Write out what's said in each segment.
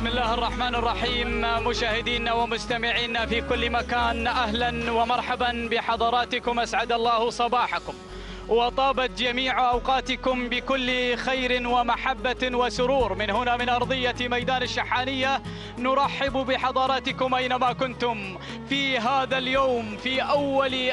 بسم الله الرحمن الرحيم. مشاهدينا ومستمعينا في كل مكان، أهلا ومرحبا بحضراتكم، أسعد الله صباحكم وطابت جميع أوقاتكم بكل خير ومحبة وسرور. من هنا من أرضية ميدان الشحانية نرحب بحضراتكم أينما كنتم في هذا اليوم، في أول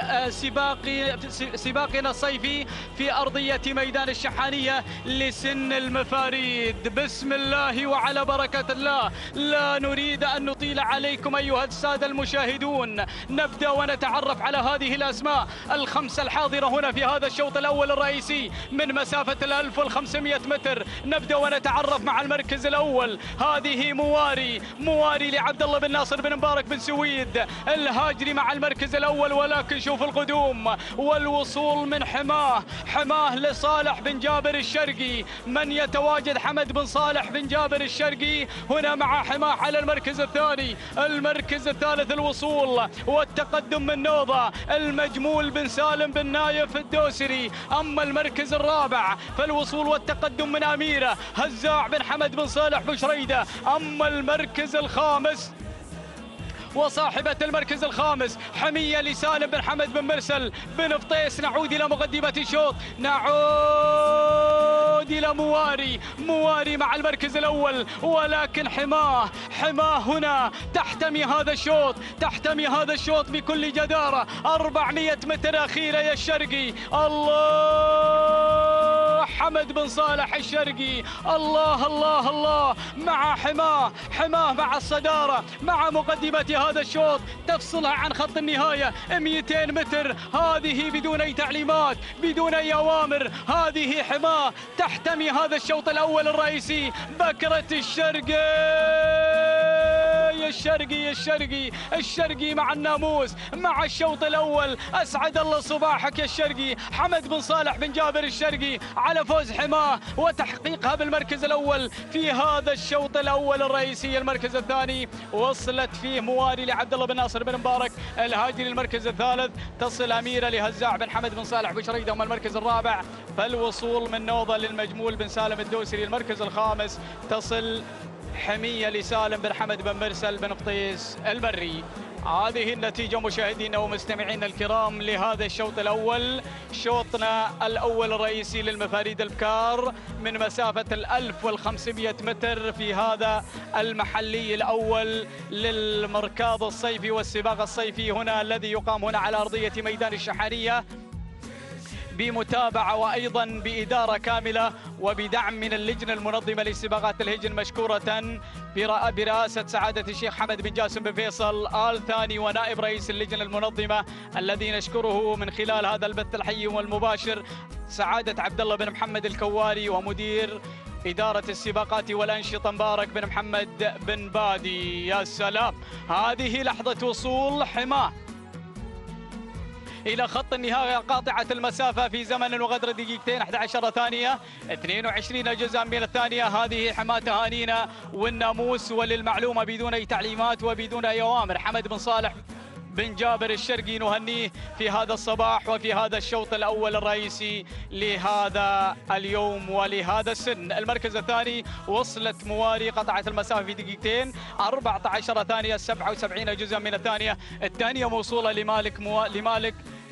سباقنا الصيفي في أرضية ميدان الشحانية لسن المفاريد. بسم الله وعلى بركة الله، لا نريد أن نطيل عليكم أيها السادة المشاهدون. نبدأ ونتعرف على هذه الأسماء الخمسة الحاضرة هنا في هذا الشوط الأول الرئيسي من مسافة 1500 متر. نبدأ ونتعرف مع المركز الأول. هذه مواري لعبد الله بن ناصر بن مبارك بن سويد الهاجري مع المركز الأول، ولكن شوف القدوم والوصول من حماه لصالح بن جابر الشرقي. من يتواجد؟ حمد بن صالح بن جابر الشرقي هنا مع حماه على المركز الثاني. المركز الثالث الوصول والتقدم من نوضة المجمول بن سالم بن نايف الدوسري. أما المركز الرابع فالوصول والتقدم من أميرة هزاع بن حمد بن صالح بشريدة. أما المركز الخامس وصاحبة المركز الخامس حمية لسالم بن حمد بن مرسل بن فطيس. نعود إلى مقدمة الشوط، نعود إلى مواري مع المركز الأول، ولكن حماه هنا تحتمي هذا الشوط بكل جدارة. 400 متر أخيرة يا الشرقي. الله، حمد بن صالح الشرقي، الله الله الله، مع حماه مع الصدارة، مع مقدمة هذا الشوط تفصلها عن خط النهاية 200 متر. هذه بدون أي تعليمات، بدون أي أوامر. هذه حماه تحتمي هذا الشوط الأول الرئيسي. بكرة الشرقي مع الناموس مع الشوط الأول. أسعد الله صباحك يا الشرقي. حمد بن صالح بن جابر الشرقي على فوز حماه وتحقيقها بالمركز الأول في هذا الشوط الأول الرئيسي. المركز الثاني وصلت فيه مواري لعبد الله بن ناصر بن مبارك الهاجري. المركز الثالث تصل أميرة لهزاع بن حمد بن صالح بشريدة. أما المركز الرابع فالوصول من نوضة للمجمول بن سالم الدوسري. المركز الخامس تصل حمية لسالم بن حمد بن مرسل بن قطيس البري. هذه النتيجة مشاهدينا ومستمعينا الكرام لهذا الشوط الأول، شوطنا الأول الرئيسي للمفاريد البكار من مسافة 1500 متر في هذا المحلي الأول للمركاض الصيفي والسباق الصيفي هنا الذي يقام هنا على أرضية ميدان الشحانية بمتابعة وأيضا بإدارة كاملة وبدعم من اللجنة المنظمة لسباقات الهجن مشكورة برئاسة سعادة الشيخ حمد بن جاسم بن فيصل آل ثاني ونائب رئيس اللجنة المنظمة الذي نشكره من خلال هذا البث الحي والمباشر سعادة عبد الله بن محمد الكواري، ومدير إدارة السباقات والأنشطة مبارك بن محمد بن بادي. يا سلام، هذه لحظة وصول حماه إلى خط النهاية قاطعة المسافة في زمن وقدر دقيقتين 11 ثانية 22 جزءا من الثانية. هذه حماة تهانينا والناموس. وللمعلومة بدون أي تعليمات وبدون أي أوامر، حمد بن صالح بن جابر الشرقي نهنيه في هذا الصباح وفي هذا الشوط الأول الرئيسي لهذا اليوم ولهذا السن. المركز الثاني وصلت مواري قطعت المسافة في دقيقتين 14 ثانية 77 جزءا من الثانية. الثانية موصولة لمالك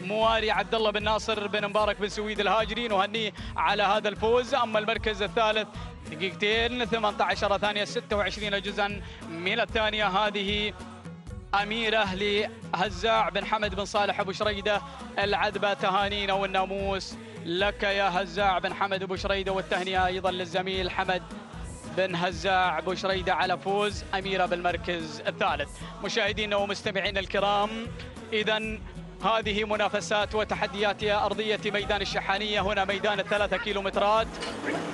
مواري عبد الله بن ناصر بن مبارك بن سويد الهاجري، نهنيه على هذا الفوز. أما المركز الثالث دقيقتين 18 ثانية 26 جزءا من الثانية. هذه أميرة لهزاع بن حمد بن صالح أبو شريدة العذبة. تهانينا والناموس لك يا هزاع بن حمد أبو شريدة، والتهنئة أيضا للزميل حمد بن هزاع أبو شريدة على فوز أميرة بالمركز الثالث. مشاهدينا ومستمعينا الكرام، إذن هذه منافسات وتحديات أرضية ميدان الشحانية هنا ميدان 3 كيلومترات.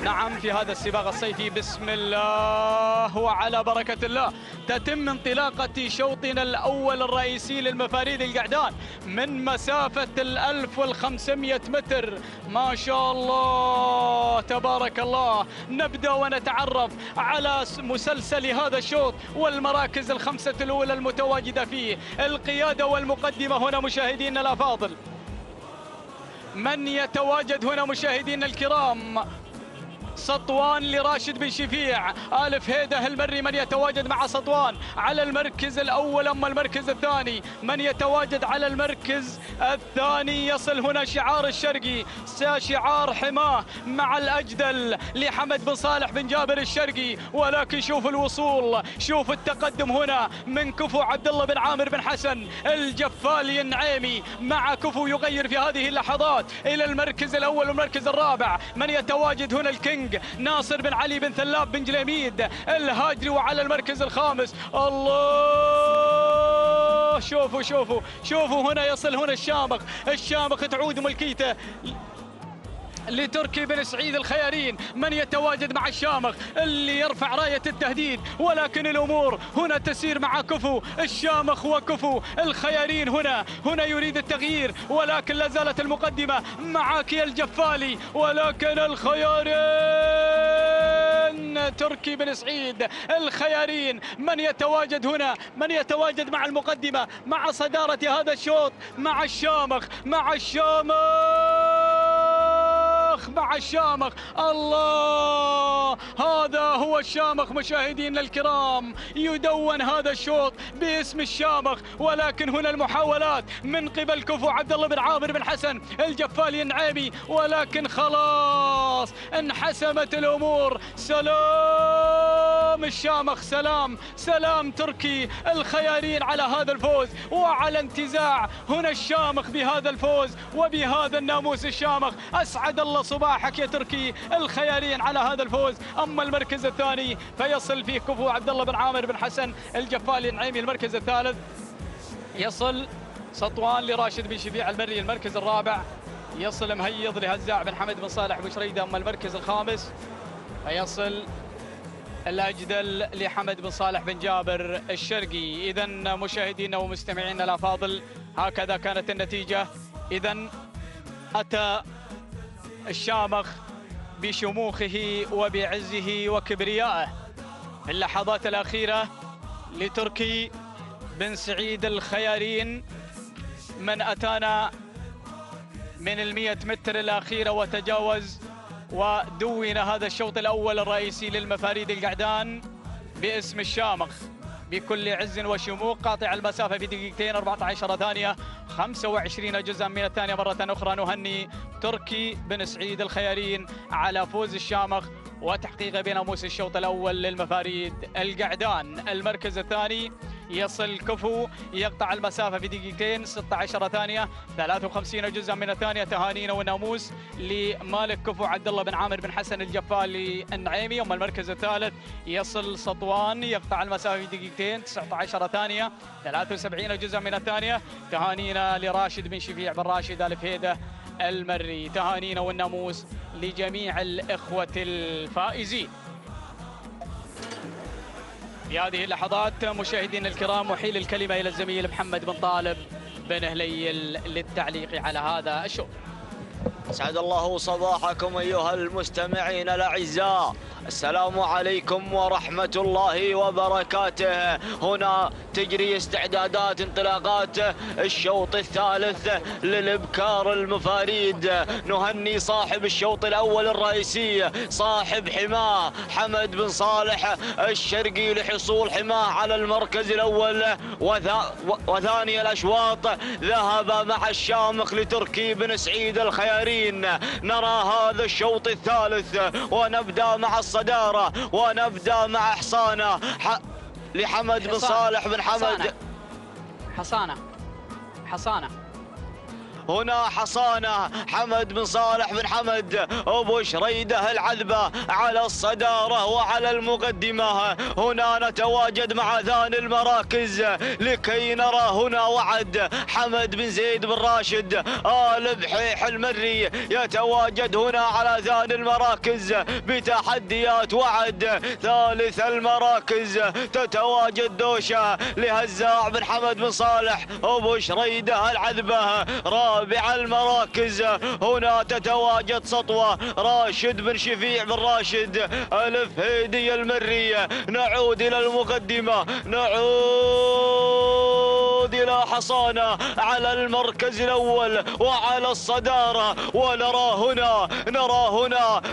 نعم، في هذا السباق الصيفي بسم الله وعلى بركة الله تتم انطلاقة شوطنا الأول الرئيسي للمفاريد القعدان من مسافة 1500 متر. ما شاء الله تبارك الله. نبدأ ونتعرف على مسلسل هذا الشوط والمراكز الخمسة الأولى المتواجدة فيه. القيادة والمقدمة هنا مشاهدينا الأفاضل، من يتواجد هنا مشاهدينا الكرام؟ سطوان لراشد بن شفيع. آلف هيده المري من يتواجد مع سطوان على المركز الأول. أما المركز الثاني من يتواجد على المركز الثاني يصل هنا شعار الشرقي، شعار حماه مع الأجدل لحمد بن صالح بن جابر الشرقي. ولكن شوف الوصول، شوف التقدم هنا من كفو عبد الله بن عامر بن حسن الجفالي النعيمي مع كفو يغير في هذه اللحظات إلى المركز الأول والمركز الرابع. من يتواجد هنا الكينج ناصر بن علي بن ثلاب بن جليميد الهاجري. وعلى المركز الخامس الله، شوفوا شوفوا شوفوا هنا يصل هنا الشامخ تعود ملكيته لتركي بن سعيد الخيارين. من يتواجد مع الشامخ اللي يرفع راية التهديد، ولكن الأمور هنا تسير مع كفو الشامخ وكفو الخيارين. هنا يريد التغيير، ولكن لا زالت المقدمة معك يا الجفالي. ولكن الخيارين تركي بن سعيد الخيارين من يتواجد هنا، من يتواجد مع المقدمة مع صدارة هذا الشوط مع الشامخ مع الشامخ. الله، هذا هو الشامخ مشاهدينا الكرام. يدون هذا الشوط باسم الشامخ، ولكن هنا المحاولات من قبل كفو عبد الله بن عامر بن حسن الجفالي النعيمي، ولكن خلاص انحسمت الامور. سلام الشامخ، سلام تركي الخيارين على هذا الفوز وعلى انتزاع هنا الشامخ بهذا الفوز وبهذا الناموس. الشامخ اسعد الله صباحك يا تركي الخيارين على هذا الفوز. اما المركز الثاني فيصل فيه كفو عبد الله بن عامر بن حسن الجفالي النعيمي. المركز الثالث يصل سطوان لراشد بن شفيع المري. المركز الرابع يصل مهيض لهزاع بن حمد بن صالح بن شريده. اما المركز الخامس فيصل الأجدل لحمد بن صالح بن جابر الشرقي. إذا مشاهدينا ومستمعينا الأفاضل هكذا كانت النتيجة. إذا أتى الشامخ بشموخه وبعزه وكبريائه في اللحظات الأخيرة لتركي بن سعيد الخيارين من أتانا من 100 متر الأخيرة وتجاوز ودون هذا الشوط الأول الرئيسي للمفاريد القعدان باسم الشامخ بكل عز وشموخ، قاطع المسافة في دقيقتين 14 ثانية 25 جزءا من الثانية. مرة أخرى نهني تركي بن سعيد الخيارين على فوز الشامخ وتحقيقه بناموس الشوط الأول للمفاريد القعدان. المركز الثاني يصل كفو يقطع المسافة في دقيقتين 16 ثانية 53 جزءا من الثانية. تهانينا والناموس لمالك كفو عبد الله بن عامر بن حسن الجفالي النعيمي. أما المركز الثالث يصل سطوان يقطع المسافة في دقيقتين 19 ثانية 73 جزءا من الثانية. تهانينا لراشد بن شفيع بن راشد آلف هيده المري. تهانينا والناموس لجميع الإخوة الفائزين. في هذه اللحظات مشاهدينا الكرام أحيل الكلمة إلى الزميل محمد بن طالب بن هليل للتعليق على هذا الشوط. أسعد الله صباحكم أيها المستمعين الأعزاء، السلام عليكم ورحمة الله وبركاته. هنا تجري استعدادات انطلاقات الشوط الثالث للإبكار المفاريد. نهني صاحب الشوط الأول الرئيسي صاحب حماه حمد بن صالح الشرقي لحصول حماه على المركز الأول، وثاني الأشواط ذهب مع الشامخ لتركي بن سعيد الخيارين. نرى هذا الشوط الثالث ونبدأ مع الصدارة ونبدأ مع حصانة لحمد بن صالح بن حمد. حصانة هنا حصانة حمد بن صالح بن حمد أبو شريده العذبة على الصدارة وعلى المقدمة. هنا نتواجد مع ثاني المراكز لكي نرى هنا وعد حمد بن زيد بن راشد آل بحيح المري يتواجد هنا على ثاني المراكز بتحديات وعد. ثالث المراكز تتواجد دوشة لهزاع بن حمد بن صالح أبو شريده العذبة. رابع المراكز هنا تتواجد سطوة راشد بن شفيع بن راشد ألف هيدي المري. نعود إلى المقدمة، نعود إلى هنا حصانة على المركز الأول وعلى الصدارة.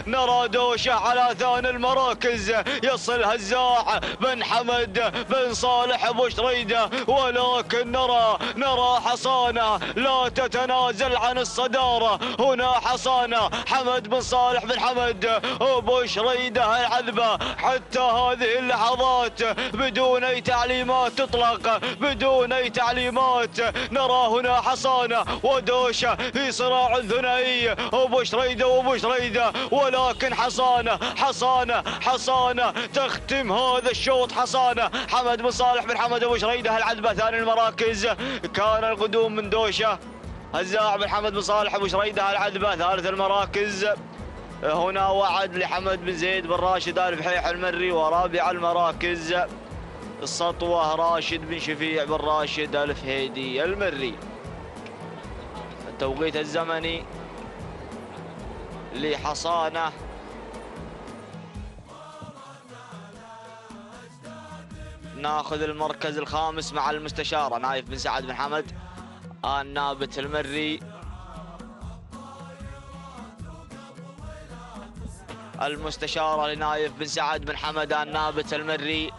نرى دوشة على ثاني المراكز، يصل هزاع بن حمد بن صالح أبو شريدة، ولكن نرى حصانة لا تتنازل عن الصدارة. هنا حصانة حمد بن صالح بن حمد أبو شريدة العذبة حتى هذه اللحظات بدون أي تعليمات تطلق، بدون أي تعليمات. نرى هنا حصانة ودوشة في صراع ثنائي أبو شريدة وأبو شريدة، ولكن حصانة تختم هذا الشوط. حصانة حمد بن صالح بن حمد أبو شريدة العذبة ثاني المراكز. كان القدوم من دوشة هزاع بن حمد بن صالح أبو شريدة العذبة ثالث المراكز. هنا وعد لحمد بن زيد بن راشد آل بحيح المري. ورابع المراكز السطوة راشد بن شفيع بن راشد آل فهيدي المري. التوقيت الزمني لحصانة ناخذ المركز الخامس مع المستشارة نايف بن سعد بن حمد النابت المري. المستشارة لنايف بن سعد بن حمد النابت المري.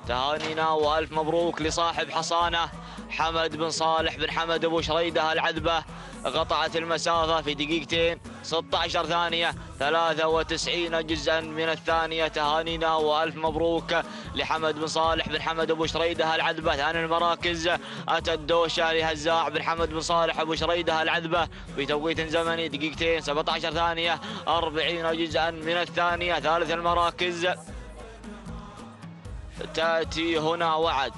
تهانينا والف مبروك لصاحب حصانة حمد بن صالح بن حمد أبو شريدة العذبة. قطعت المسافة في دقيقتين 16 ثانية 93 جزءا من الثانية. تهانينا والف مبروك لحمد بن صالح بن حمد أبو شريدة العذبة ثاني المراكز. أتى الدوشة لهزاع بن حمد بن صالح أبو شريدة العذبة بتوقيت زمني دقيقتين 17 ثانية 40 جزءا من الثانية ثالث المراكز. تأتي هنا وعد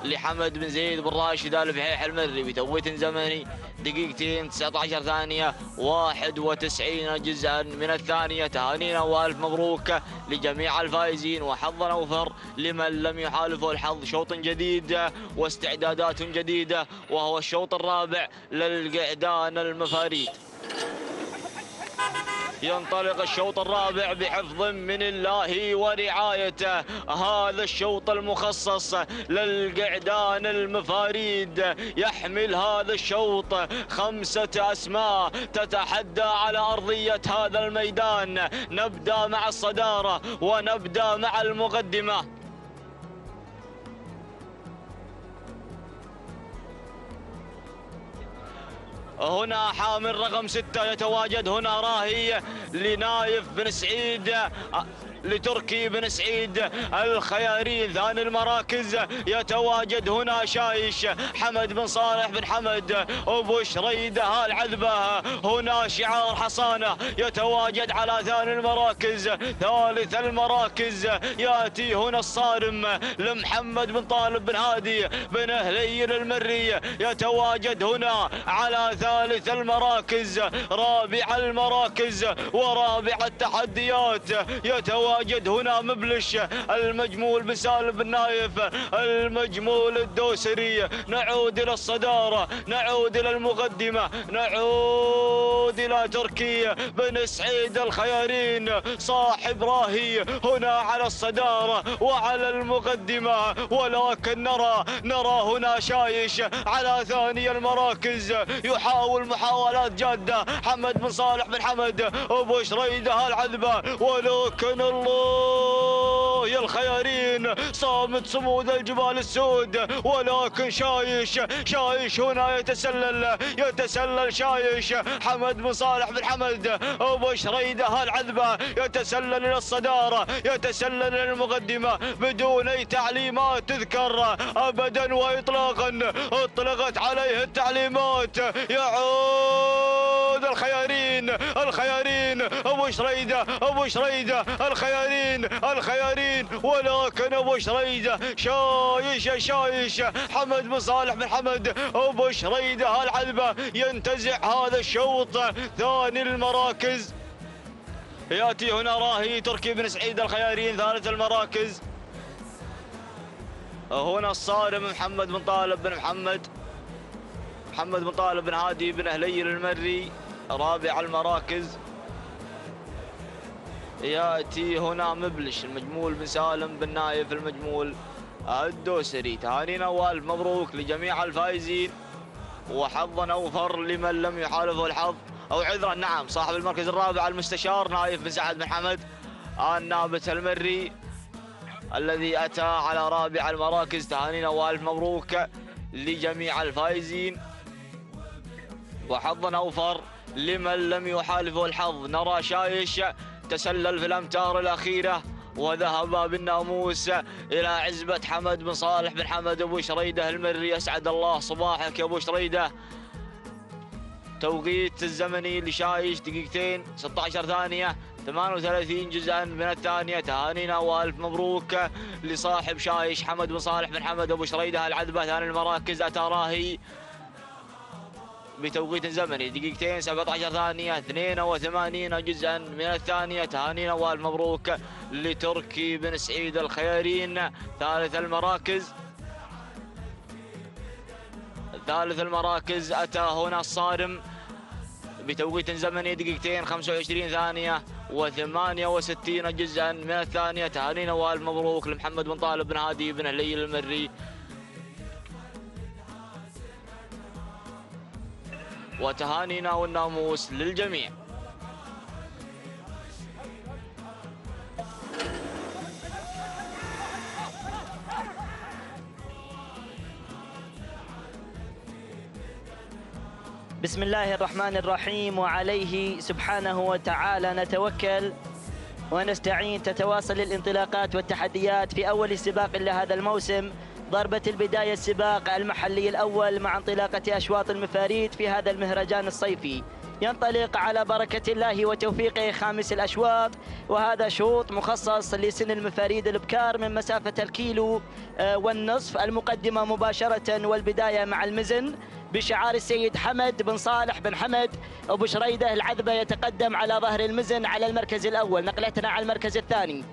لحمد بن زيد بن راشد آل بحيح المري بتوقيت زمني دقيقتين 19 ثانية 91 جزءا من الثانية. تهانينا والف مبروك لجميع الفائزين وحظا أوفر لمن لم يحالفه الحظ. شوط جديد واستعدادات جديدة وهو الشوط الرابع للقعدان المفاريد. ينطلق الشوط الرابع بحفظ من الله ورعايته. هذا الشوط المخصص للقعدان المفاريد يحمل هذا الشوط 5 أسماء تتحدى على أرضية هذا الميدان. نبدأ مع الصدارة ونبدأ مع المقدمة. هنا حامل رقم 6 يتواجد هنا راهي لنايف بن سعيد لتركي بن سعيد الخيارين ثاني المراكز. يتواجد هنا شايش حمد بن صالح بن حمد أبو شريدة العذبة. هنا شعار حصانة يتواجد على ثاني المراكز. ثالث المراكز يأتي هنا الصارم لمحمد بن طالب بن هادي بن هليل المري. يتواجد هنا على ثالث المراكز. رابع المراكز ورابع التحديات يتواجد هنا مبلش المجمول بن سالم بن نايف المجمول الدوسري. نعود إلى الصدارة، نعود إلى المقدمة، نعود إلى تركي بن سعيد الخيارين صاحب راهي هنا على الصدارة وعلى المقدمة. ولكن نرى هنا شايش على ثاني المراكز يحاول محاولات جادة حمد بن صالح بن حمد أبو شريدة العذبة. ولكن الله يا الخيارين صامت صمود الجبال السود. ولكن شايش هنا يتسلل شايش حمد بن صالح بن حمد أبو شريدة العذبة يتسلل إلى الصدارة، يتسلل إلى المقدمة بدون أي تعليمات تذكر أبدا وإطلاقا. أطلقت عليه التعليمات. يعود الخيارين أبو شريدة الخيارين. ولكن أبو شريدة شايش حمد بن صالح بن حمد أبو شريدة العذبة ينتزع هذا الشوط ثاني المراكز. يأتي هنا راهي تركي بن سعيد الخيارين ثالث المراكز. هنا الصارم محمد بن طالب بن محمد بن طالب بن هادي بن هليل المري رابع المراكز. يأتي هنا مبلش المجمول بن سالم بن نايف المجمول الدوسري. تهانينا والف مبروك لجميع الفائزين، وحظا أوفر لمن لم يحالفه الحظ أو عذرا. نعم، صاحب المركز الرابع المستشار نايف بن سعد بن حمد النابت المري الذي أتى على رابع المراكز. تهانينا والف مبروك لجميع الفائزين، وحظا أوفر لمن لم يحالفه الحظ. نرى شايش تسلل في الأمتار الأخيرة وذهب بالناموس إلى عزبة حمد بن صالح بن حمد أبو شريدة المري. أسعد الله صباحك يا أبو شريدة. توقيت الزمني لشايش دقيقتين 16 ثانية 38 جزءا من الثانية. تهانينا والف مبروك لصاحب شايش حمد بن صالح بن حمد أبو شريدة العذبة. ثاني المراكز أتى راهي بتوقيت زمني دقيقتين 17 ثانية 82 جزءا من الثانية. تهانينا والف مبروك لتركي بن سعيد الخيارين ثالث المراكز أتى هنا الصارم بتوقيت زمني دقيقتين 25 ثانية و68 جزءا من الثانية. تهانينا والف مبروك لمحمد بن طالب بن هادي بن هليل المري. وتهانينا والناموس للجميع. بسم الله الرحمن الرحيم، وعليه سبحانه وتعالى نتوكل ونستعين. تتواصل الانطلاقات والتحديات في أول سباق لهذا الموسم. ضربة البداية السباق المحلي الأول مع انطلاقة أشواط المفاريد في هذا المهرجان الصيفي. ينطلق على بركة الله وتوفيقه خامس الأشواط، وهذا شوط مخصص لسن المفاريد البكار من مسافة الكيلو والنصف. المقدمة مباشرة والبداية مع المزن بشعار السيد حمد بن صالح بن حمد أبو شريدة العذبة، يتقدم على ظهر المزن على المركز الأول. نقلتنا على المركز الثاني.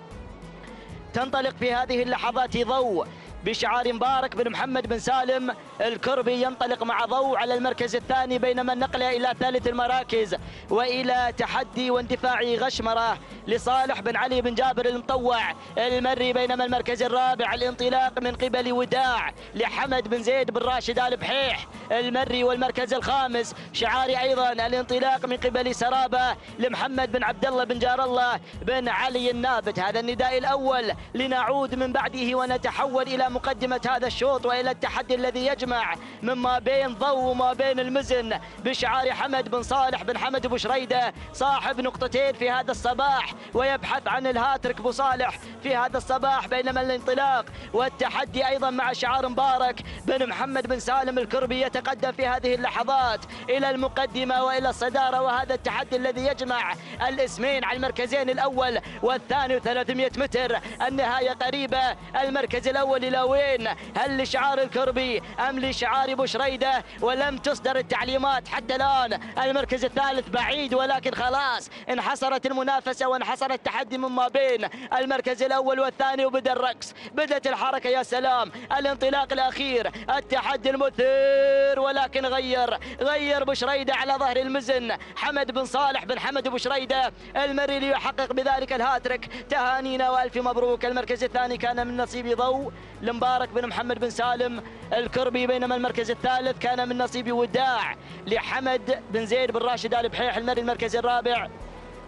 تنطلق في هذه اللحظات ضوء بشعار مبارك بن محمد بن سالم الكربي، ينطلق مع ضوء على المركز الثاني، بينما النقلة إلى ثالث المراكز وإلى تحدي واندفاع غشمرة لصالح بن علي بن جابر المطوع المري، بينما المركز الرابع الانطلاق من قبل وداع لحمد بن زيد بن راشد آل بحيح المري، والمركز الخامس شعاري أيضا الانطلاق من قبل سرابة لمحمد بن عبد الله بن جار الله بن علي النابت. هذا النداء الأول، لنعود من بعده ونتحول إلى مقدمة هذا الشوط وإلى التحدي الذي يجمع مما بين ضوء وما بين المزن بشعار حمد بن صالح بن حمد أبو شريدة، صاحب نقطتين في هذا الصباح ويبحث عن الهاتريك أبو صالح في هذا الصباح، بينما الانطلاق والتحدي أيضا مع شعار مبارك بن محمد بن سالم الكربي يتقدم في هذه اللحظات إلى المقدمة وإلى الصدارة. وهذا التحدي الذي يجمع الاسمين على المركزين الأول والثاني 300 متر. النهاية قريبة. المركز الأول إلى وين؟ هل لشعار الكربي أم لشعار أبو شريدة؟ ولم تصدر التعليمات حتى الآن. المركز الثالث بعيد، ولكن خلاص انحصرت المنافسة وانحصر التحدي مما بين المركز الأول والثاني، وبدأ الرقص، بدأت الحركة. يا سلام، الانطلاق الأخير، التحدي المثير، ولكن غير أبو شريدة على ظهر المزن حمد بن صالح بن حمد أبو شريدة المري ليحقق بذلك الهاتريك. تهانينا والف مبروك. المركز الثاني كان من نصيب ضوء لمبارك بن محمد بن سالم الكربي، بينما المركز الثالث كان من نصيب وداع لحمد بن زيد بن راشد آل بحيح المري. المركز الرابع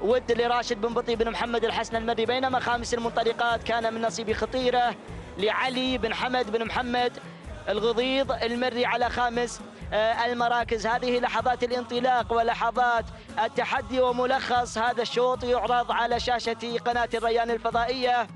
ود لراشد بن بطي بن محمد الحسن المري، بينما خامس المنطلقات كان من نصيب خطيرة لعلي بن حمد بن محمد الغضيض المري على خامس المراكز. هذه لحظات الانطلاق ولحظات التحدي، وملخص هذا الشوط يعرض على شاشة قناة الريان الفضائية.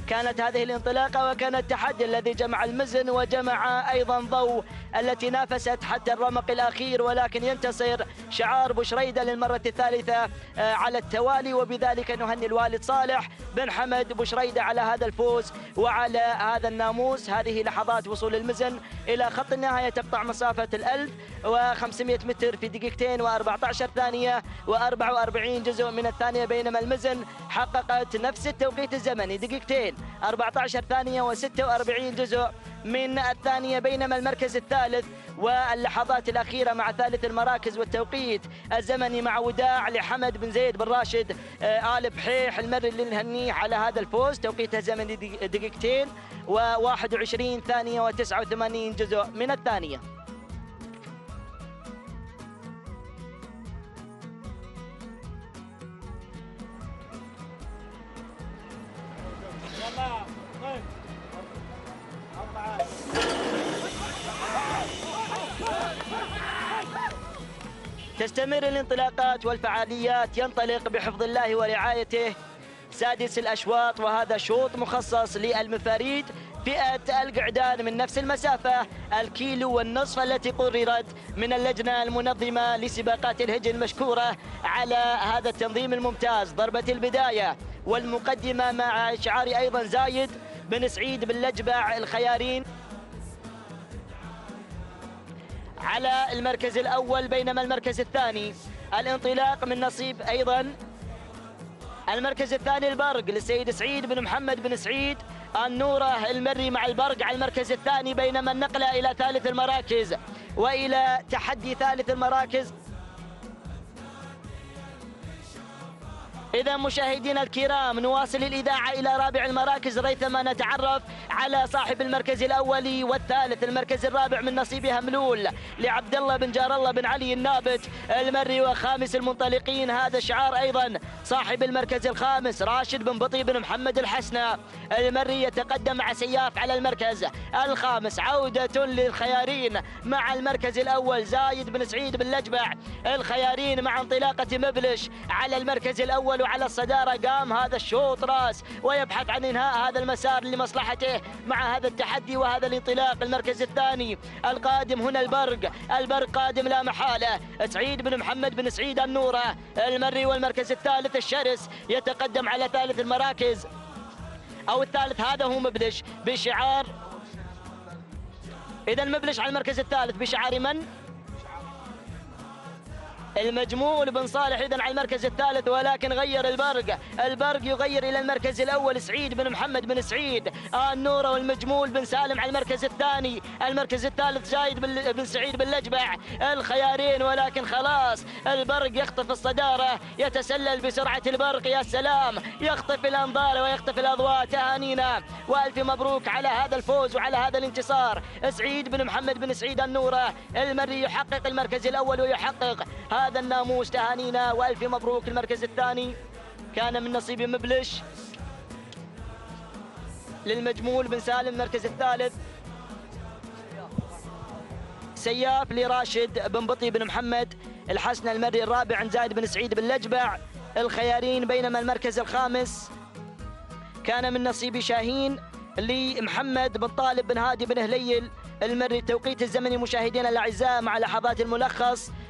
كانت هذه الانطلاقة وكان التحدي الذي جمع المزن وجمع أيضا ضوء التي نافست حتى الرمق الأخير، ولكن ينتصر شعار أبو شريدة للمرة الثالثة على التوالي، وبذلك نهني الوالد صالح بن حمد أبو شريدة على هذا الفوز وعلى هذا الناموس. هذه لحظات وصول المزن إلى خط النهاية، تقطع مسافة 1500 متر في دقيقتين و14 ثانية و44 جزء من الثانية، بينما المزن حققت نفس التوقيت الزمني دقيقتين 14 ثانية و46 جزء من الثانية، بينما المركز الثالث واللحظات الأخيرة مع ثالث المراكز والتوقيت الزمني مع وداع لحمد بن زيد بن راشد آل بحيح المري اللي نهنيه على هذا الفوز. توقيته الزمني دقيقتين و21 ثانية و89 جزء من الثانية. تستمر الانطلاقات والفعاليات، ينطلق بحفظ الله ورعايته سادس الأشواط، وهذا شوط مخصص للمفاريد فئة القعدان من نفس المسافة الكيلو والنصف التي قررت من اللجنة المنظمة لسباقات الهجن المشكورة على هذا التنظيم الممتاز. ضربة البداية والمقدمة مع شعار أيضا زايد بن سعيد بن لجبع الخيارين على المركز الأول، بينما المركز الثاني الانطلاق من نصيب أيضا المركز الثاني البرق للسيد سعيد بن محمد بن سعيد النورة المري مع البرق على المركز الثاني، بينما النقلة إلى ثالث المراكز وإلى تحدي ثالث المراكز. إذا مشاهدينا الكرام نواصل الإذاعة إلى رابع المراكز ريثما نتعرف على صاحب المركز الأول والثالث. المركز الرابع من نصيب هملول لعبد الله بن جار الله بن علي النابت المري، وخامس المنطلقين هذا شعار أيضا صاحب المركز الخامس راشد بن بطي بن محمد الحسنة المري، يتقدم مع سياف على المركز الخامس. عودة للخيارين مع المركز الأول زايد بن سعيد بن لجبع الخيارين مع انطلاقة مبلش على المركز الأول وعلى الصدارة. قام هذا الشوط راس ويبحث عن إنهاء هذا المسار لمصلحته مع هذا التحدي وهذا الانطلاق. المركز الثاني القادم هنا البرق قادم لا محالة سعيد بن محمد بن سعيد النورة المري، والمركز الثالث الشرس يتقدم على ثالث المراكز أو الثالث هذا هو مبلش بشعار. إذا مبلش على المركز الثالث بشعار من؟ المجمول بن صالح إذن على المركز الثالث، ولكن غير البرق يغير إلى المركز الأول سعيد بن محمد بن سعيد النورة، والمجمول بن سالم على المركز الثاني. المركز الثالث زايد بن سعيد بن لجبع الخيارين، ولكن خلاص البرق يخطف الصدارة، يتسلل بسرعة البرق، يا سلام، يخطف الأنظار ويخطف الأضواء. تهانينا وألف مبروك على هذا الفوز وعلى هذا الانتصار. سعيد بن محمد بن سعيد النورة المري يحقق المركز الأول ويحقق هذا الناموس. تهانينا وألف مبروك. المركز الثاني كان من نصيب مبلش للمجمول بن سالم. المركز الثالث سياف لراشد بن بطي بن محمد الحسن المري. الرابع عن زايد بن سعيد بن لجبع الخيارين، بينما المركز الخامس كان من نصيب شاهين لمحمد بن طالب بن هادي بن هليل المري. التوقيت الزمني مشاهدينا الأعزاء مع لحظات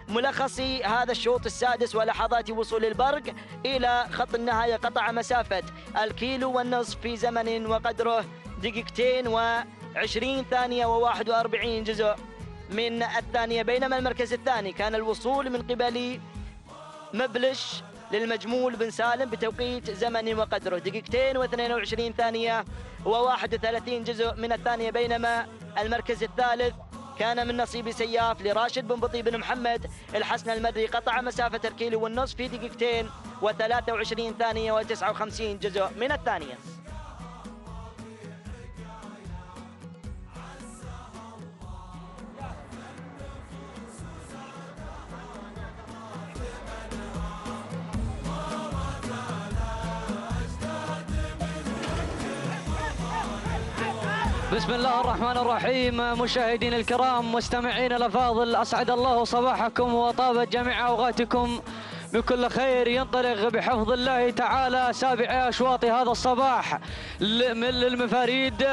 ملخصي هذا الشوط السادس ولحظات وصول البرق إلى خط النهاية. قطع مسافة الكيلو والنصف في زمن وقدره دقيقتين و20 ثانية و41 جزء من الثانية، بينما المركز الثاني كان الوصول من قبل مبلش للمجمول بن سالم بتوقيت زمني وقدره دقيقتين و22 ثانية و31 جزء من الثانية، بينما المركز الثالث كان من نصيب سياف لراشد بن بطي بن محمد الحسن المري. قطع مسافة الكيلو والنصف في دقيقتين و23 ثانية و59 جزء من الثانية. بسم الله الرحمن الرحيم. مشاهدين الكرام مستمعين الأفاضل، أسعد الله صباحكم وطابت جميع أوقاتكم بكل خير. ينطلق بحفظ الله تعالى سابع أشواط هذا الصباح من المفاريد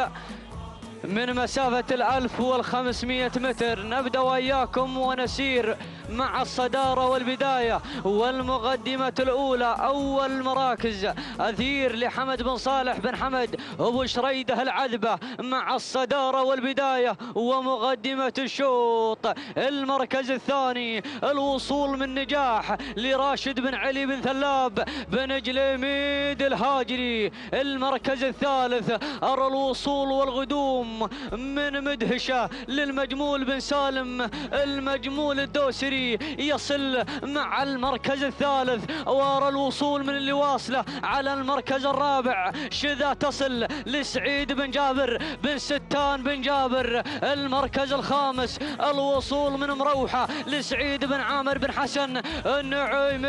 من مسافة 1500 متر. نبدأ وإياكم ونسير مع الصدارة والبداية والمقدمة الأولى. أول مراكز أثير لحمد بن صالح بن حمد أبو شريدة العذبة مع الصدارة والبداية ومقدمة الشوط. المركز الثاني الوصول من نجاح لراشد بن علي بن ثلاب بن جليميد الهاجري. المركز الثالث أرى الوصول والغدوم وإياكم من مدهشة للمجمول بن سالم. المجمول الدوسري يصل مع المركز الثالث، وارى الوصول من اللي واصله على المركز الرابع. شذا تصل لسعيد بن جابر بن ستان بن جابر. المركز الخامس الوصول من مروحة لسعيد بن عامر بن حسن النعيمي.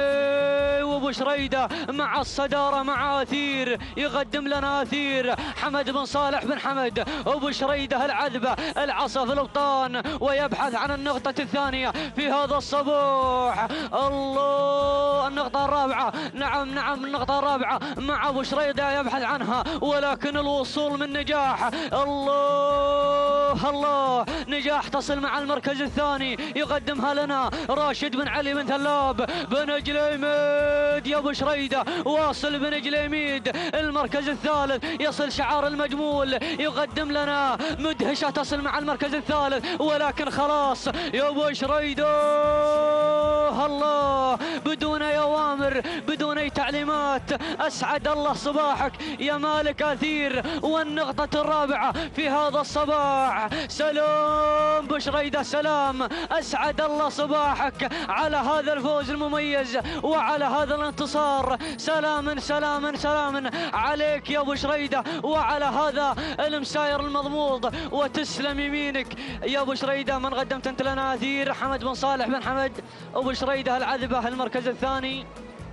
وابو شريدة مع الصدارة مع أثير، يقدم لنا أثير حمد بن صالح بن حمد. ابو شريدة العذبة العصا في الابطان، ويبحث عن النقطة الثانية في هذا الصباح. الله، النقطة الرابعة، نعم النقطة الرابعة مع ابو شريدة يبحث عنها، ولكن الوصول من نجاح. الله، نجاح تصل مع المركز الثاني، يقدمها لنا راشد بن علي بن ثلاب بن جليميد. يا ابو شريدة واصل بن جليميد. المركز الثالث يصل شعار المجمول، يقدم لنا مدهشة تصل مع المركز الثالث، ولكن خلاص يا ابو شريدة. الله، بدون أوامر بدون أي تعليمات. أسعد الله صباحك يا مالك أثير، والنقطة الرابعة في هذا الصباح. سلام بشريدة، سلام، أسعد الله صباحك على هذا الفوز المميز وعلى هذا الانتصار. سلام سلام سلام عليك يا بشريدة وعلى هذا المساير المضموض، وتسلم يمينك يا بشريدة. من قدمت أنت لنا أثير حمد بن صالح بن حمد وبشريدة العذبة. المركز الثاني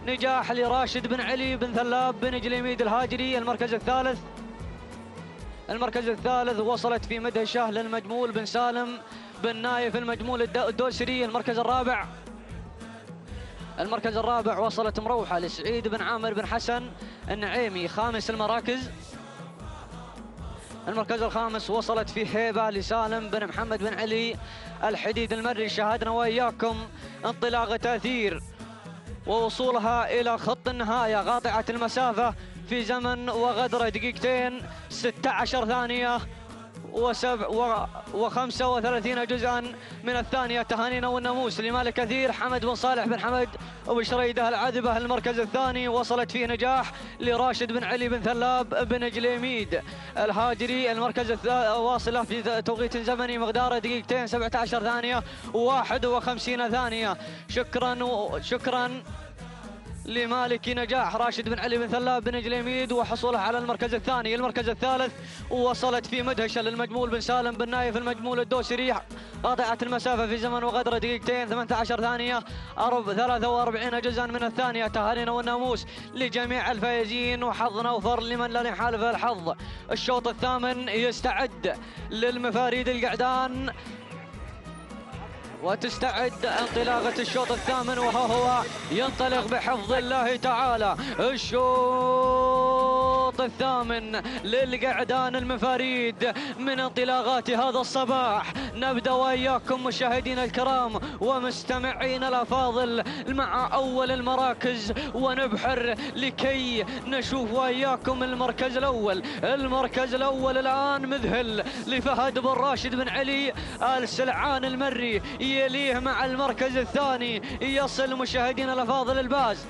نجاح لراشد بن علي بن ثلاب بن جليميد الهاجري. المركز الثالث وصلت في مدهشة للمجمول بن سالم بن نايف المجمول الدوسري. المركز الرابع وصلت مروحة لسعيد بن عامر بن حسن النعيمي خامس المراكز. المركز الخامس وصلت في هيبة لسالم بن محمد بن علي الحديد المري. شاهدنا وإياكم انطلاقة تأثير ووصولها إلى خط النهاية قاطعة المسافة في زمن وغدرة دقيقتين 16 ثانية و35 جزءا من الثانية. تهانينا والناموس لمالك أثير حمد بن صالح بن حمد وبشريدة العذبة. المركز الثاني وصلت فيه نجاح لراشد بن علي بن ثلاب بن جليميد الهاجري. المركز واصلة في توقيت زمني مقداره دقيقتين 17 ثانية و51 ثانية. شكرا لمالك نجاح راشد بن علي بن ثلاب بن جليميد وحصوله على المركز الثاني. المركز الثالث وصلت في مدهشة للمجمول بن سالم بن نايف المجمول الدوسري قاطعة المسافة في زمن وغدرة دقيقتين 18 ثانية 43 جزءا من الثانية. تهانينا والناموس لجميع الفائزين وحظنا وفر لمن لا يحالفه الحظ. الشوط الثامن يستعد للمفاريد القعدان وتستعد انطلاقة الشوط الثامن، وها هو ينطلق بحفظ الله تعالى. الشوط الثامن للقعدان المفاريد من انطلاقات هذا الصباح. نبدأ وإياكم مشاهدينا الكرام ومستمعين الأفاضل مع أول المراكز ونبحر لكي نشوف وإياكم المركز الأول. المركز الأول الآن مذهل لفهد بن راشد بن علي آل سلعان المري، يليه مع المركز الثاني يصل مشاهدينا الأفاضل الباز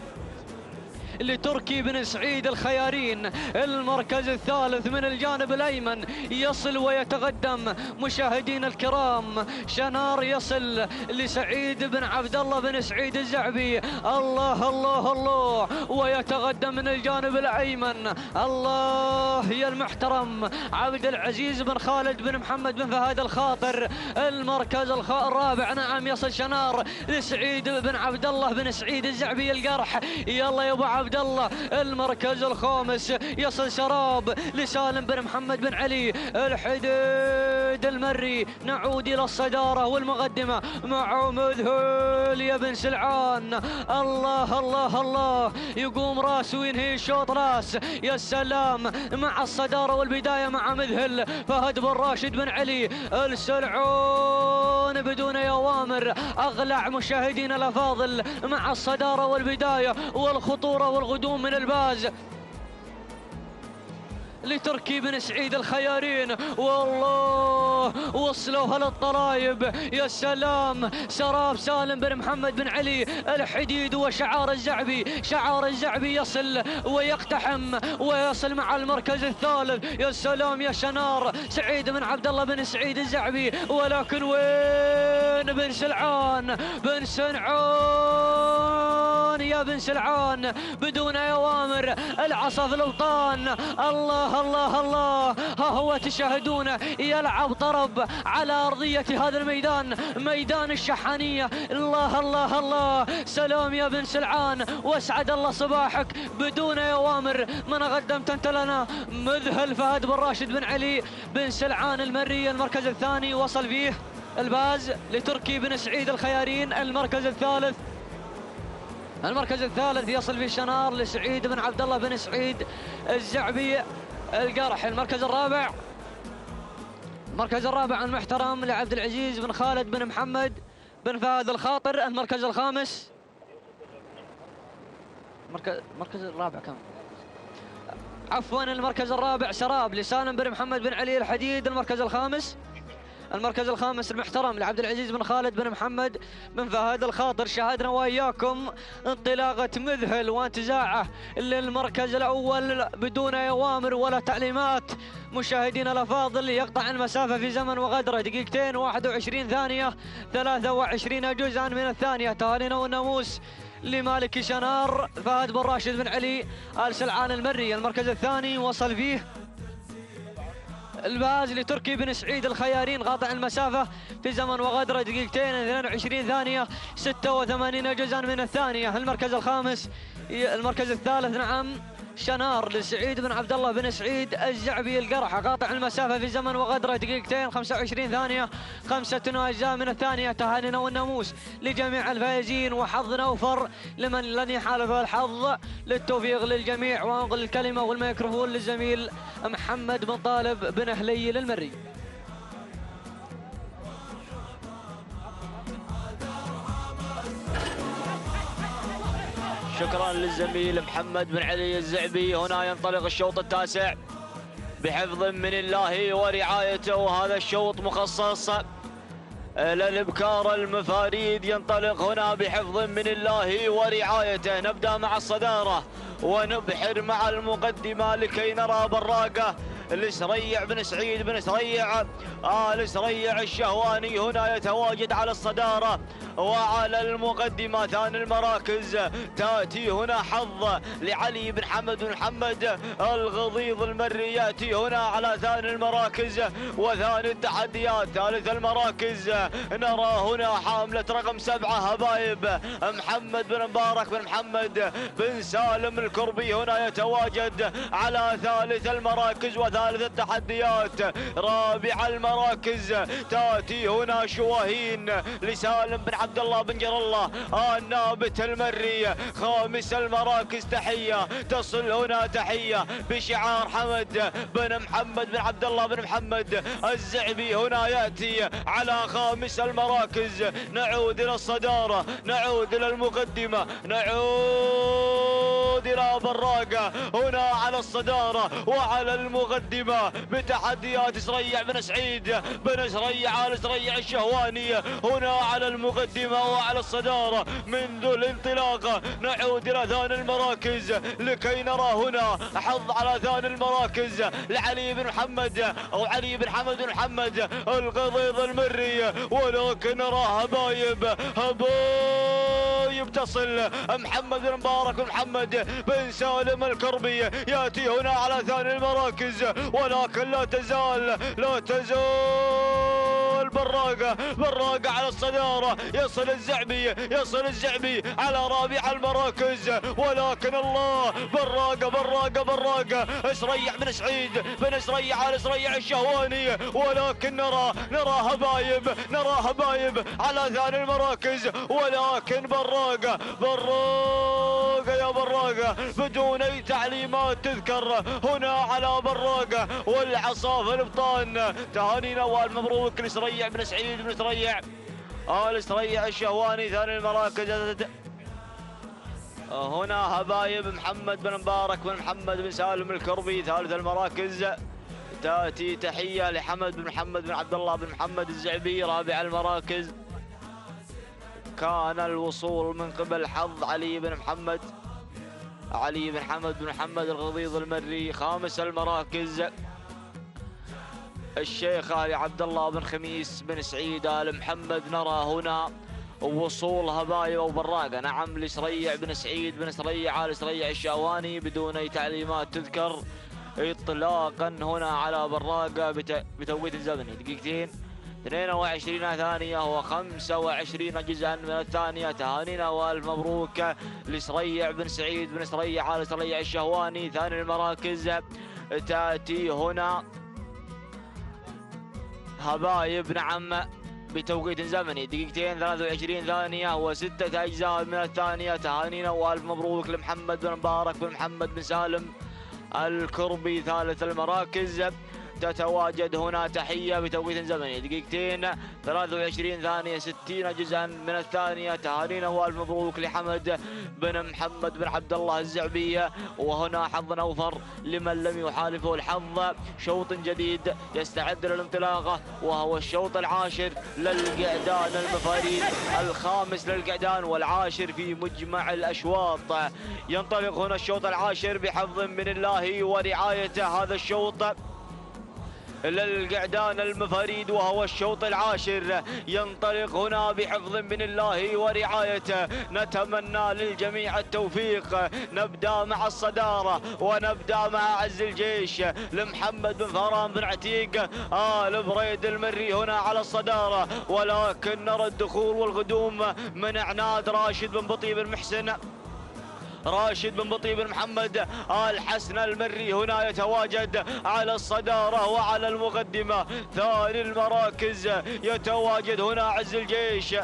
لتركي بن سعيد الخيارين. المركز الثالث من الجانب الأيمن يصل ويتقدم مشاهدين الكرام شنار يصل لسعيد بن عبد الله بن سعيد الزعبي. الله الله الله، ويتقدم من الجانب الأيمن الله يا المحترم عبد العزيز بن خالد بن محمد بن فهد الخاطر. المركز الرابع نعم يصل شنار لسعيد بن عبد الله بن سعيد الزعبي القرح. يلا يا ابو عبد الله. المركز الخامس يصل شراب لسالم بن محمد بن علي الحديد المري. نعود الى الصداره والمقدمه مع مذهل يا بن سلعان. الله الله الله، يقوم راس وينهي الشوط راس. يا سلام، مع الصداره والبدايه مع مذهل فهد بن راشد بن علي السلعون بدون اوامر. اغلع مشاهدينا الافاضل مع الصداره والبدايه والخطوره والغدوم من الباز. لتركي بن سعيد الخيارين، والله وصلوها للطرايب. يا سلام، سراب سالم بن محمد بن علي الحديد وشعار الزعبي. شعار الزعبي يصل ويقتحم ويصل مع المركز الثالث. يا سلام يا شنار، سعيد بن عبد الله بن سعيد الزعبي، ولكن وين بن سلعان؟ بن سلعان يا بن سلعان بدون أوامر، العصا في الأوطان. الله الله الله، ها هو تشاهدون يلعب طرب على أرضية هذا الميدان، ميدان الشحانية. الله الله الله، سلام يا بن سلعان، واسعد الله صباحك بدون أوامر. من قدمت أنت لنا؟ مذهل فهد بن راشد بن علي بن سلعان المري. المركز الثاني وصل فيه الباز لتركي بن سعيد الخيارين. المركز الثالث يصل فيه شنار لسعيد بن عبد الله بن سعيد الزعبي القرح. المركز الرابع المحترم لعبد العزيز بن خالد بن محمد بن فهد الخاطر. المركز الخامس المركز الرابع كم؟ عفوا، المركز الرابع سراب لسالم بن محمد بن علي الحديد. المركز الخامس المحترم لعبد العزيز بن خالد بن محمد بن فهد الخاطر. شاهدنا وإياكم انطلاقة مذهل وانتزاعه للمركز الأول بدون أوامر ولا تعليمات. مشاهدينا الأفاضل، يقطع المسافة في زمن وغدره 2 21 ثانية 23 جزءا من الثانية. تهانينا والناموس لمالك شنار فهد بن راشد بن علي آل سلعان المري. المركز الثاني وصل فيه الباز لتركي بن سعيد الخيارين، قاطع المسافة في زمن وغدره 2 22 ثانية 86 جزءا من الثانية. المركز الثالث شنار لسعيد بن عبد الله بن سعيد الزعبي القرحة، قاطع المسافة في زمن وغدره 2 25 ثانية 5 أجزاء من الثانية. تهانينا والناموس لجميع الفائزين، وحظ أوفر لمن لن يحالف الحظ. للتوفيق للجميع، وأنقل الكلمة والميكروفون للزميل محمد بن طالب بن أهلي للمري. شكرا للزميل محمد بن علي الزعبي. هنا ينطلق الشوط التاسع بحفظ من الله ورعايته، وهذا الشوط مخصص للابكار المفاريد. ينطلق هنا بحفظ من الله ورعايته. نبدأ مع الصدارة ونبحر مع المقدمة لكي نرى براقة لسريع بن سعيد بن سريع سريع الشهواني هنا يتواجد على الصدارة وعلى المقدمة. ثاني المراكز تأتي هنا حظ لعلي بن حمد بن محمد الغضيض المري، يأتي هنا على ثاني المراكز وثاني التحديات. ثالث المراكز نرى هنا حاملة رقم 7 هبايب محمد بن مبارك بن محمد بن سالم الكربي هنا يتواجد على ثالث المراكز وثالث التحديات. رابع المراكز تأتي هنا شواهين لسالم بن عبد الله بن جر الله النابت المري. خامس المراكز تحية تصل هنا، تحية بشعار حمد بن محمد بن عبد الله بن محمد الزعبي هنا يأتي على خامس المراكز. نعود إلى الصدارة، نعود إلى المقدمة، نعود إلى براقة هنا على الصدارة وعلى المقدمة بتحديات سريع بن سعيد بن سريع آل سريع الشهواني هنا على المقدمة وعلى الصدارة منذ الانطلاقة. نعود إلى ثاني المراكز لكي نرى هنا حظ على ثاني المراكز لعلي بن محمد أو علي بن حمد بن محمد القضيض المري، ولكن نرى هبايب تصل محمد بن مبارك بن محمد بن سالم الكربي يأتي هنا على ثاني المراكز، ولكن لا تزال براقة على الصدارة. يصل الزعبي على رابع المراكز، ولكن الله براقة سريع بن سعيد بن سريع آل سريع الشهواني، ولكن نرى هبايب على ثاني المراكز، ولكن براقة يا براقة بدون أي تعليمات تذكر هنا على براقة والعصا في الابطان. تهانينا والمبروك لسريع بن سعيد بن سريع آل سريع الشهواني ثاني المراكز. هنا هبايب محمد بن مبارك بن محمد بن سالم الكربي ثالث المراكز. تأتي تحية لحمد بن محمد بن عبد الله بن محمد الزعبي رابع المراكز. كان الوصول من قبل حظ علي بن محمد بن محمد الغضيض المري خامس المراكز. الشيخ علي عبد الله بن خميس بن سعيد آل محمد. نرى هنا وصول هبايب أو براقة نعم لسريع بن سعيد بن سريع آل سريع الشاواني بدون أي تعليمات تذكر إطلاقا هنا على براقة بتوقيت الزمني دقيقتين 22 ثانية و25 جزءا من الثانية. تهانينا والف مبروك لسريع بن سعيد بن سريع آل سريع الشهواني ثاني المراكز. تأتي هنا هبايب نعم بتوقيت زمني دقيقتين 23 ثانية و6 أجزاء من الثانية. تهانينا والف مبروك لمحمد بن مبارك بن محمد بن سالم الكربي ثالث المراكز. تتواجد هنا تحية بتوقيت زمني دقيقتين 23 ثانية 60 جزءا من الثانية. تهانينا والف مبروك لحمد بن محمد بن عبد الله الزعبية. وهنا حظ أوفر لمن لم يحالفه الحظ. شوط جديد يستعد للانطلاقة وهو الشوط العاشر للقعدان المفاريد الخامس للقعدان والعاشر في مجمع الأشواط. ينطلق هنا الشوط العاشر بحفظ من الله ورعايته. هذا الشوط للقعدان المفاريد وهو الشوط العاشر ينطلق هنا بحفظ من الله ورعايته. نتمنى للجميع التوفيق. نبدأ مع الصدارة ونبدأ مع عز الجيش لمحمد بن فرام بن عتيق آل بريد المري هنا على الصدارة، ولكن نرى الدخول والقدوم من عناد راشد بن بطي بن محسن راشد بن بطي بن محمد آل حسن المري هنا يتواجد على الصدارة وعلى المقدمة. ثاني المراكز يتواجد هنا عز الجيش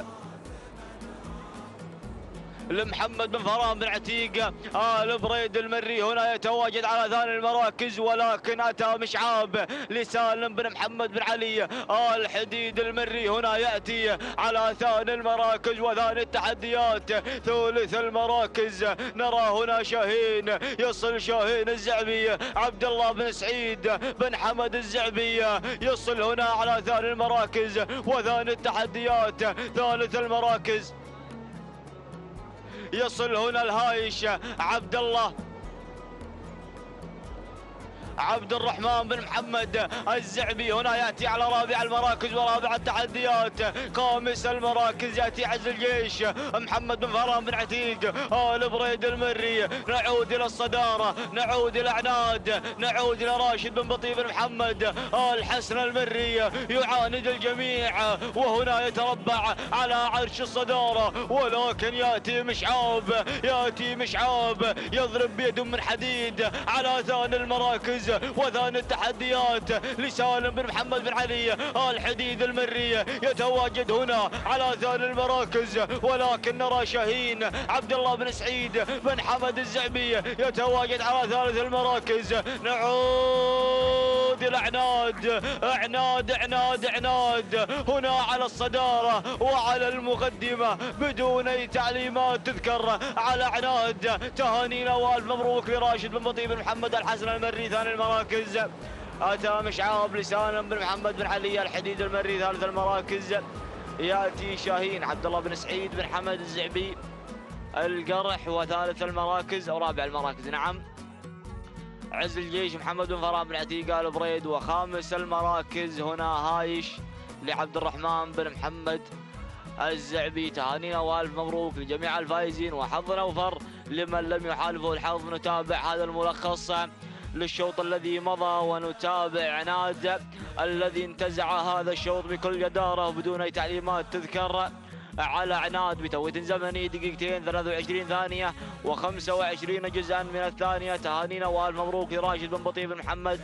لمحمد بن فرام بن عتيق آل بريد المري هنا يتواجد على ثاني المراكز، ولكن أتى مشعاب لسالم بن محمد بن علي آل حديد المري هنا يأتي على ثاني المراكز وثاني التحديات. ثالث المراكز نرى هنا شاهين يصل شاهين الزعبي عبد الله بن سعيد بن حمد الزعبي يصل هنا على ثاني المراكز وثاني التحديات. ثالث المراكز يصل هنا الهايش عبد الرحمن بن محمد الزعبي هنا يأتي على رابع المراكز ورابع التحديات. خامس المراكز يأتي عز الجيش محمد بن فرام بن عتيق آل بريد المري. نعود إلى الصدارة، نعود إلى عناد، نعود إلى راشد بن بطي بن محمد آل حسن المري يعاند الجميع وهنا يتربع على عرش الصدارة، ولكن يأتي مشعاب يضرب بيد من حديد على ثاني المراكز وثاني التحديات لسالم بن محمد بن علي آل حديد المري يتواجد هنا على ثاني المراكز، ولكن نرى شاهين عبد الله بن سعيد بن حمد الزعبي يتواجد على ثالث المراكز. نعود إلى عناد هنا على الصدارة وعلى المقدمة بدون أي تعليمات تذكر على عناد. تهانينا والف مبروك لراشد بن بطي بن محمد الحسن المري ثاني المراكز. أتى مشعاب لسالم بن محمد بن علي الحديد المري ثالث المراكز. يأتي شاهين عبد الله بن سعيد بن حمد الزعبي القرح وثالث المراكز أو رابع المراكز نعم عز الجيش محمد بن فرام بن عتيق آل بريد. وخامس المراكز هنا هايش لعبد الرحمن بن محمد الزعبي. تهانينا والف مبروك لجميع الفائزين وحظ أوفر لمن لم يحالفه الحظ. نتابع هذا الملخص للشوط الذي مضى ونتابع عناد الذي انتزع هذا الشوط بكل جدارة وبدون أي تعليمات تذكر على عناد بتوقيت زمني دقيقتين 23 ثانية و25 جزءا من الثانية. تهانينا والف مبروك لراشد بن بطي بن محمد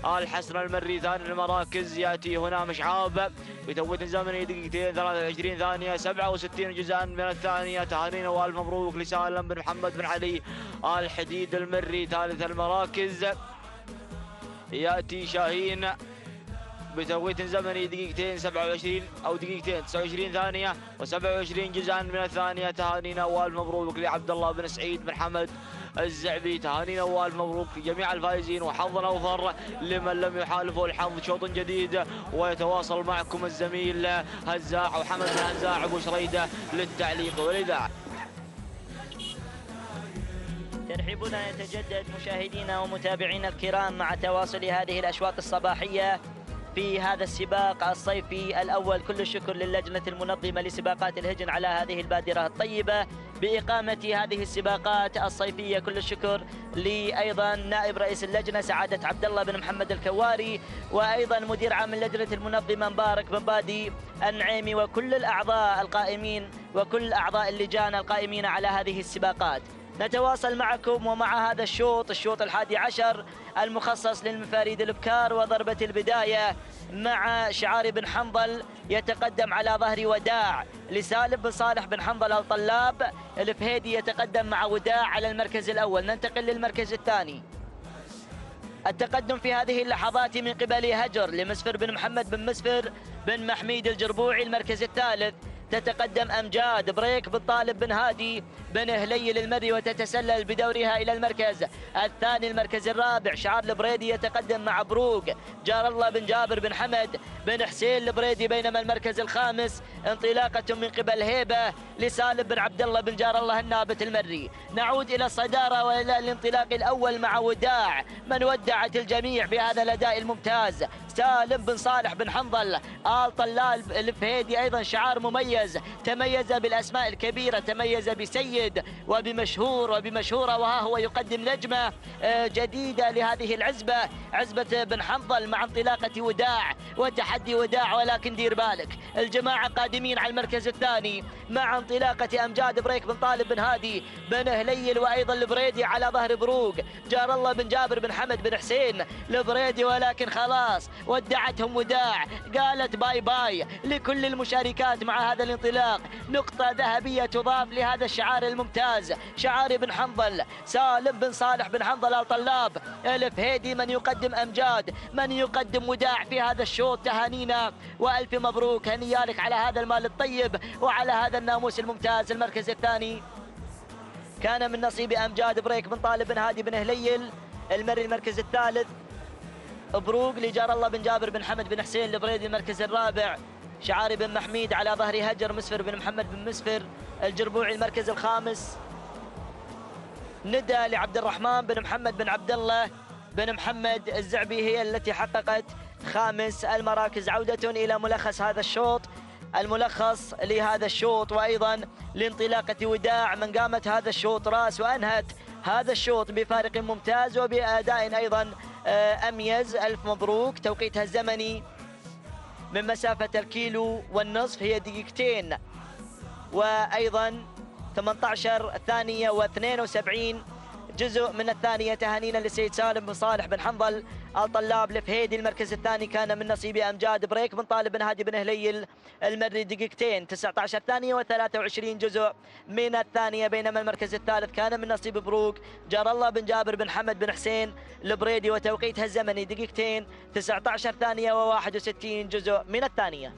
آل حسن المري ثاني المراكز. يأتي هنا مشعاب بتوقيت زمني دقيقتين 23 ثانية 67 جزءا من الثانية. تهانينا والف مبروك لسالم بن محمد بن علي آل حديد المري ثالث المراكز. يأتي شاهين بتوقيت زمني دقيقتين 27 أو دقيقتين 29 ثانية و27 جزءا من الثانية. تهانينا والف مبروك لعبد الله بن سعيد بن حمد الزعبي، تهانينا والف مبروك لجميع الفائزين، وحظا أوفر لمن لم يحالفه الحظ. شوط جديد ويتواصل معكم الزميل هزاع وحمد بن هزاع أبو شريدة للتعليق والإذاعة. ترحيبنا يتجدد مشاهدينا ومتابعينا الكرام مع تواصل هذه الأشواط الصباحية في هذا السباق الصيفي الأول. كل الشكر للجنة المنظمة لسباقات الهجن على هذه البادرة الطيبة بإقامة هذه السباقات الصيفية. كل الشكر لأيضا نائب رئيس اللجنة سعادة عبد الله بن محمد الكواري، وأيضا مدير عام اللجنة المنظمة مبارك بن بادي النعيمي، وكل الأعضاء القائمين وكل أعضاء اللجان القائمين على هذه السباقات. نتواصل معكم ومع هذا الشوط، الشوط 11 المخصص للمفاريد الابكار، وضربة البداية مع شعار بن حنظل يتقدم على ظهر وداع لسالم بن صالح بن حنظل الطلاب. الفهيدي يتقدم مع وداع على المركز الأول. ننتقل للمركز الثاني. التقدم في هذه اللحظات من قبل هجر لمسفر بن محمد بن مسفر بن محميد الجربوعي. المركز الثالث تتقدم أمجاد بريك بن طالب بن هادي بن هليل المري، وتتسلل بدورها إلى المركز الثاني. المركز الرابع شعار البريدي يتقدم مع بروق جار الله بن جابر بن حمد بن حسين البريدي، بينما المركز الخامس انطلاقة من قبل هيبة لسالم بن عبد الله بن جار الله النابت المري. نعود إلى الصدارة وإلى الانطلاق الأول مع وداع، من ودعت الجميع بهذا الأداء الممتاز. سالم بن صالح بن حنظل آل طلال الفهيدي أيضا شعار مميز، تميز بالأسماء الكبيرة، تميز بسيد وبمشهور وبمشهورة، وها هو يقدم نجمة جديدة لهذه العزبة، عزبة بن حنظل، مع انطلاقة وداع وتحدي وداع. ولكن دير بالك الجماعة قادمين على المركز الثاني مع انطلاقة أمجاد بريك بن طالب بن هادي بن هليل، وأيضا البريدي على ظهر بروق جار الله بن جابر بن حمد بن حسين البريدي. ولكن خلاص ودعتهم وداع، قالت باي باي لكل المشاركات مع هذا الانطلاق. نقطة ذهبية تضاف لهذا الشعار الممتاز، شعار بن حنظل سالم بن صالح بن حنظل الطلاب الفهيدي، من يقدم أمجاد، من يقدم وداع في هذا الشوط. تهانينا وألف مبروك، هنيالك على هذا المال الطيب وعلى هذا الناموس الممتاز. المركز الثاني كان من نصيب أمجاد بريك بن طالب بن هادي بن هليل المري. المركز الثالث بروق لجار الله بن جابر بن حمد بن حسين البريدي. المركز الرابع شعاري بن محميد على ظهر هجر مسفر بن محمد بن مسفر الجربوعي. المركز الخامس ندى لعبد الرحمن بن محمد بن عبد الله بن محمد الزعبي، هي التي حققت خامس المراكز. عودة إلى ملخص هذا الشوط، الملخص لهذا الشوط وأيضا لانطلاقة وداع، من قامت هذا الشوط راس وأنهت هذا الشوط بفارق ممتاز وبأداء أيضا أميز. ألف مبروك. توقيتها الزمني من مسافة الكيلو والنصف هي دقيقتين وأيضا 18 ثانية و72 جزء من الثانية. تهانينا للسيد سالم بن صالح بن حنظل الطلاب الفهيدي. المركز الثاني كان من نصيب أمجاد بريك بن طالب بن هادي بن هليل المري، دقيقتين 19 ثانية و23 جزء من الثانية. بينما المركز الثالث كان من نصيب بروق جار الله بن جابر بن حمد بن حسين البريدي، وتوقيتها الزمني دقيقتين 19 ثانية و61 جزء من الثانية.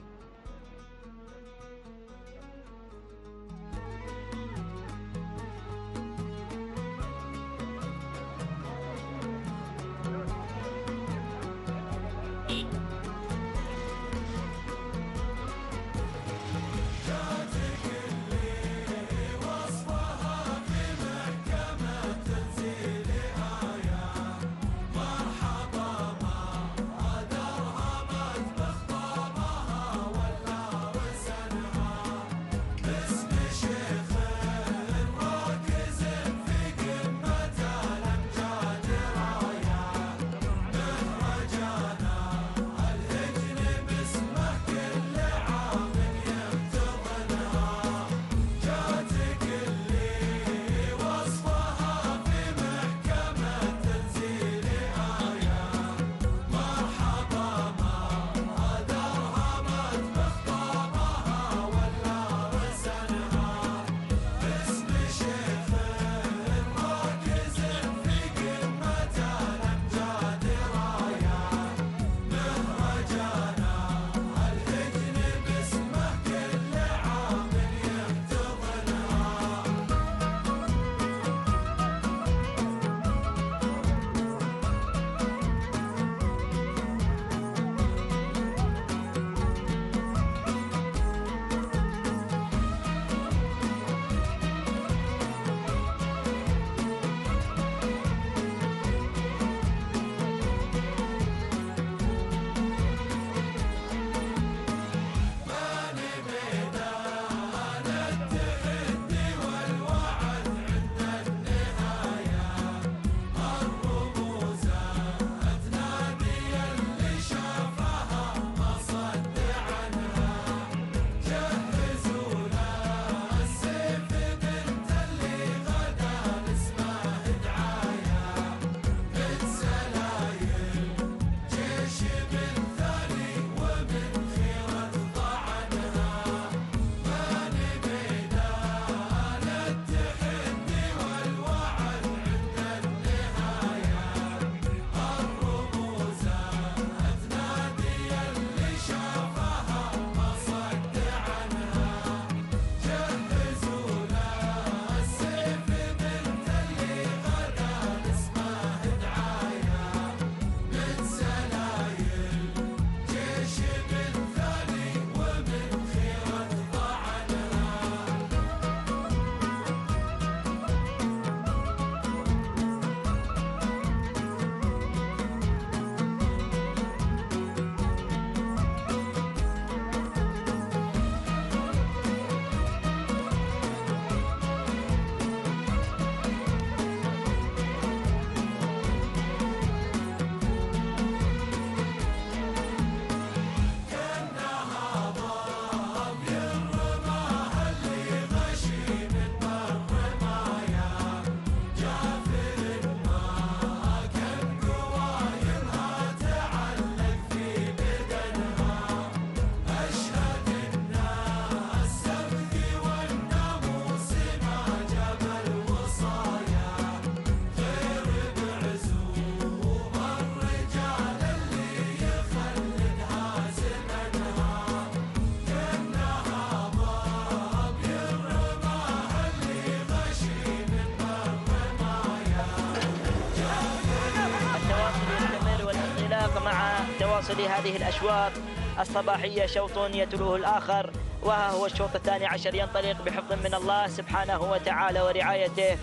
تواصل هذه الأشواط الصباحية شوط يتلوه الآخر، وها هو الشوط الثاني عشر ينطلق بحفظ من الله سبحانه وتعالى ورعايته.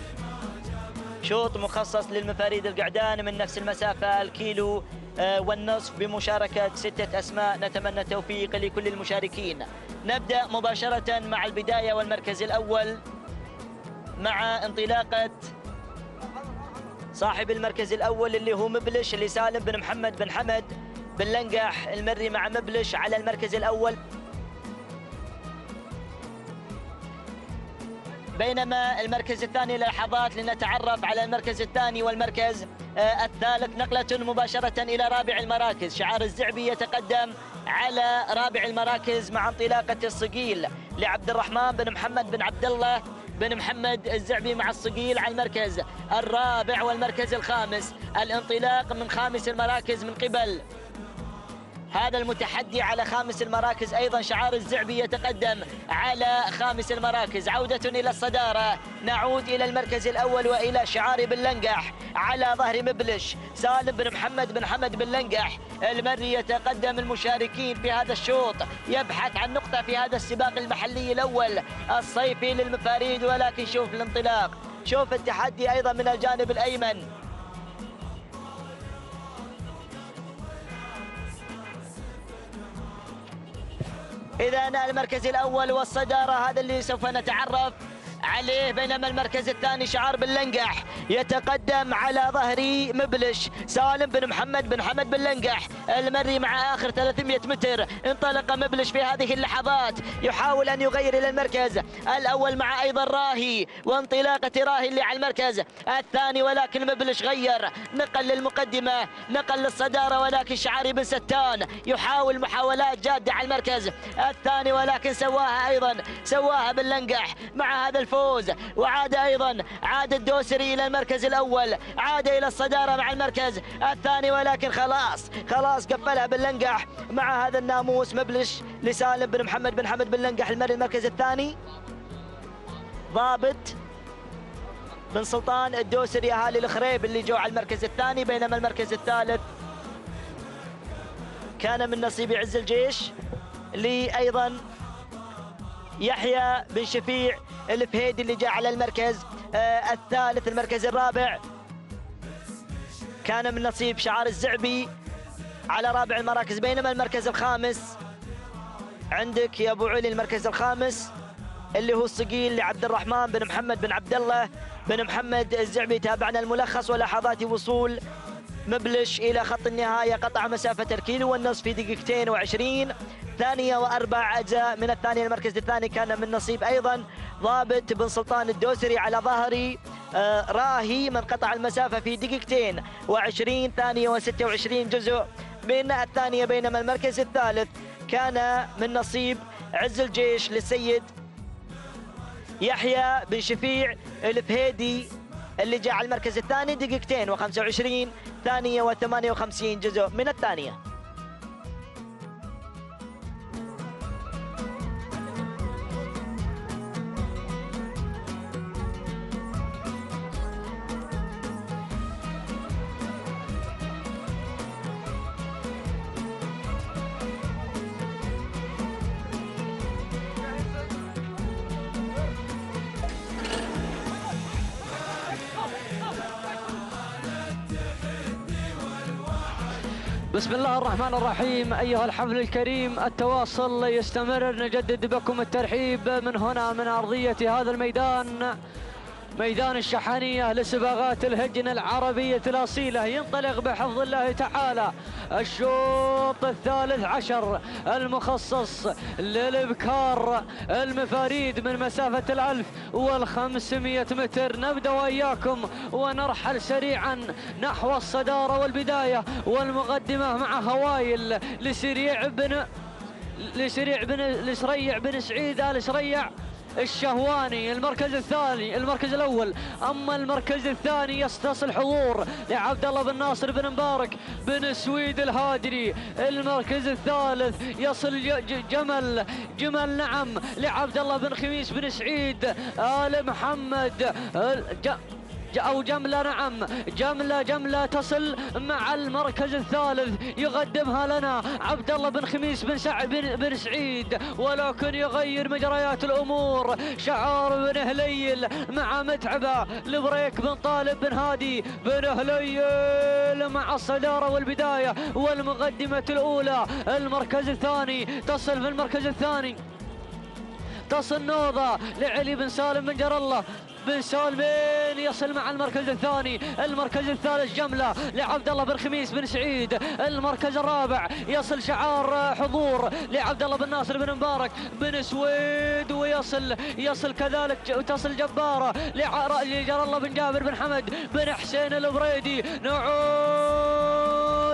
شوط مخصص للمفاريد القعدان من نفس المسافة الكيلو والنصف بمشاركة 6 أسماء. نتمنى التوفيق لكل المشاركين. نبدأ مباشرة مع البداية والمركز الأول مع انطلاقة صاحب المركز الأول اللي هو مبلش لسالم بن محمد بن حمد بن لنقح المري مع مبلش على المركز الأول، بينما المركز الثاني للحظات لنتعرف على المركز الثاني والمركز الثالث. نقلة مباشرة إلى رابع المراكز. شعار الزعبي يتقدم على رابع المراكز مع انطلاقة الصقيل لعبد الرحمن بن محمد بن عبد الله بن محمد الزعبي مع الصقيل على المركز الرابع والمركز الخامس. الانطلاق من خامس المراكز من قبل هذا المتحدي على خامس المراكز. أيضا شعار الزعبي يتقدم على خامس المراكز. عودة إلى الصدارة، نعود إلى المركز الأول وإلى شعار بن لنقح على ظهر مبلش سالم بن محمد بن حمد بن لنقح المري. يتقدم المشاركين في هذا الشوط يبحث عن نقطة في هذا السباق المحلي الأول الصيفي للمفاريد، ولكن شوف الانطلاق، شوف التحدي أيضا من الجانب الأيمن. إذا المركز الأول والصدارة هذا اللي سوف نتعرف عليه، بينما المركز الثاني شعار بن لنقح يتقدم على ظهري مبلش سالم بن محمد بن حمد بن لنقح المري مع آخر 300 متر. انطلق مبلش في هذه اللحظات يحاول أن يغير إلى المركز الأول مع أيضا راهي، وانطلاقة راهي اللي على المركز الثاني، ولكن مبلش غير، نقل للمقدمة، نقل للصدارة، ولكن شعاري بن ستان يحاول محاولات جادة على المركز الثاني، ولكن سواها بن لنقح مع هذا الفوز. وعاد أيضا عاد الدوسري إلى المركز الأول، عاد إلى الصدارة مع المركز الثاني، ولكن خلاص قفلها بن لنقح مع هذا الناموس. مبلش لسالم بن محمد بن حمد بن لنقح المركز الثاني. ضابط بن سلطان الدوسري أهالي الخريب اللي جو على المركز الثاني، بينما المركز الثالث كان من نصيب عز الجيش اللي أيضا يحيى بن شفيع الفهيدي اللي جاء على المركز الثالث. المركز الرابع كان من نصيب شعار الزعبي على رابع المراكز، بينما المركز الخامس عندك يا ابو علي المركز الخامس اللي هو الصقيل لعبد الرحمن بن محمد بن عبد الله بن محمد الزعبي. تابعنا الملخص ولحظات وصول مبلش إلى خط النهاية. قطع مسافة الكيلو والنصف في 2:20 ثانية و4 أجزاء من الثانية. المركز الثاني كان من نصيب أيضا ضابط بن سلطان الدوسري على ظهري راهي، من قطع المسافة في 2:20 ثانية و26 جزء من الثانية. بينما المركز الثالث كان من نصيب عز الجيش للسيد يحيى بن شفيع الفهيدي اللي جاء على المركز الثاني 2:25 ثانية و58 جزء من الثانية. بسم الله الرحمن الرحيم. أيها الحفل الكريم، التواصل يستمر. نجدد بكم الترحيب من هنا من أرضية هذا الميدان، ميدان الشحانية لسباقات الهجن العربية الأصيلة. ينطلق بحفظ الله تعالى الشوط الثالث عشر المخصص للإبكار المفاريد من مسافة 1500 متر. نبدأ وإياكم ونرحل سريعا نحو الصدارة والبداية والمقدمة مع هوايل لسريع بن سعيد آل سريع الشهواني المركز الثاني، المركز الأول. أما المركز الثاني يستصل حضور لعبد الله بن ناصر بن مبارك بن سويد الهادري. المركز الثالث يصل جمل نعم لعبد الله بن خميس بن سعيد آل محمد أو جملة، نعم جملة تصل مع المركز الثالث، يقدمها لنا عبد الله بن خميس بن سعيد، ولكن يغير مجريات الأمور شعار بن هليل مع متعبة لبريك بن طالب بن هادي. بن هليل مع الصدارة والبداية والمقدمة الأولى. المركز الثاني تصل في المركز الثاني، تصل نوضة لعلي بن سالم بن جر الله بن سالمين، يصل مع المركز الثاني. المركز الثالث جملة لعبد الله بن خميس بن سعيد. المركز الرابع يصل حضور لعبد الله بن ناصر بن مبارك بن سويد، ويصل كذلك تصل جبارة لجر الله بن جابر بن حمد بن حسين البريدي. نعود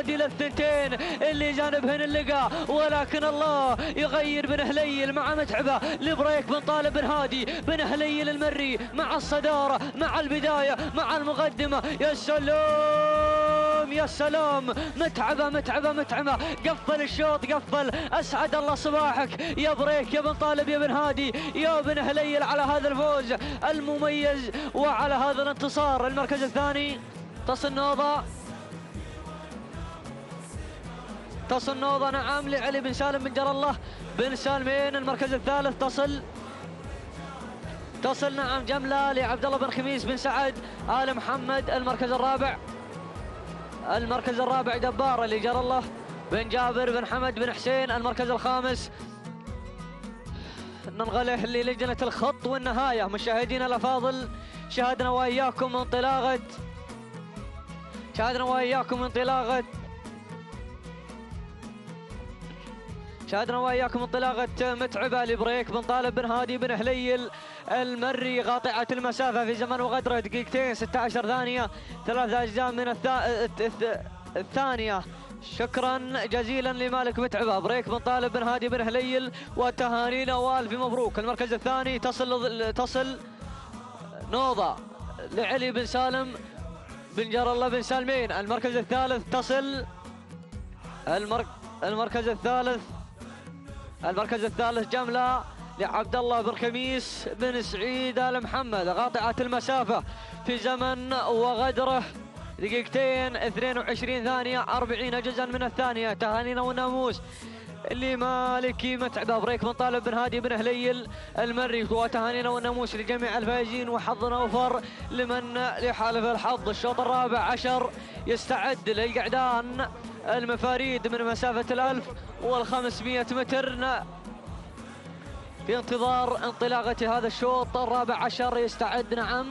إلى الثنتين اللي جانبهن اللقاء، ولكن الله يغير بن هليل مع متعبة لبريك بن طالب بن هادي. بن هليل المري مع الصدارة مع البداية مع المقدمة. يا سلام يا سلام، متعبة قفل الشوط، قفل. أسعد الله صباحك يا بريك يا بن طالب يا بن هادي يا بن هليل على هذا الفوز المميز وعلى هذا الانتصار. المركز الثاني تصل نوضة نعم لعلي بن سالم بن جر الله بن سالمين. المركز الثالث تصل نعم جملة لعبد الله بن خميس بن سعد آل محمد. المركز الرابع جبارة لجر الله بن جابر بن حمد بن حسين. المركز الخامس ننغله للجنة الخط والنهاية. مشاهدينا الأفاضل، شاهدنا وإياكم انطلاقة متعبة لبريك بن طالب بن هادي بن هليل المري قاطعة المسافة في زمن وغدره 2 16 ثانية 3 أجزاء من الثانية. شكرا جزيلا لمالك متعبة بريك بن طالب بن هادي بن هليل، وتهانينا والف مبروك. المركز الثاني تصل نوضة لعلي بن سالم بن جر الله بن سالمين. المركز الثالث تصل المركز الثالث جملة لعبد الله بن خميس بن سعيد آل محمد قاطعة المسافة في زمن وغدره 2 22 ثانية 40 جزءا من الثانية. تهانينا والناموس لمالكي متعبة بريك بن طالب بن هادي بن هليل المري، وتهانينا والناموس لجميع الفائزين، وحظنا اوفر لمن لحالف الحظ. الشوط الرابع عشر يستعد للقعدان المفاريد من مسافة 1500 متر في انتظار انطلاقة هذا الشوط الرابع عشر. يستعد نعم،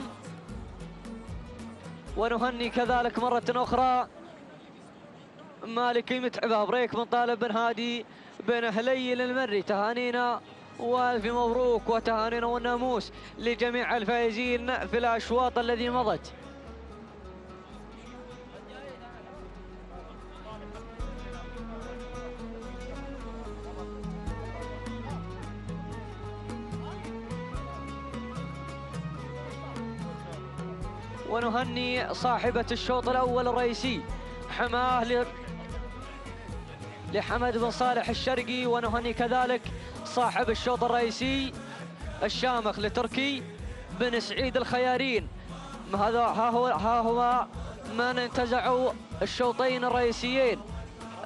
ونهني كذلك مرة أخرى مالكي متعبة بريك بن طالب بن هادي بن هليل المري. تهانينا والف مبروك وتهانينا والناموس لجميع الفائزين في الأشواط الذي مضت. ونهني صاحبة الشوط الأول الرئيسي حماه لحمد بن صالح الشرقي، ونهني كذلك صاحب الشوط الرئيسي الشامخ لتركي بن سعيد الخيارين. ها هو من انتزعوا الشوطين الرئيسيين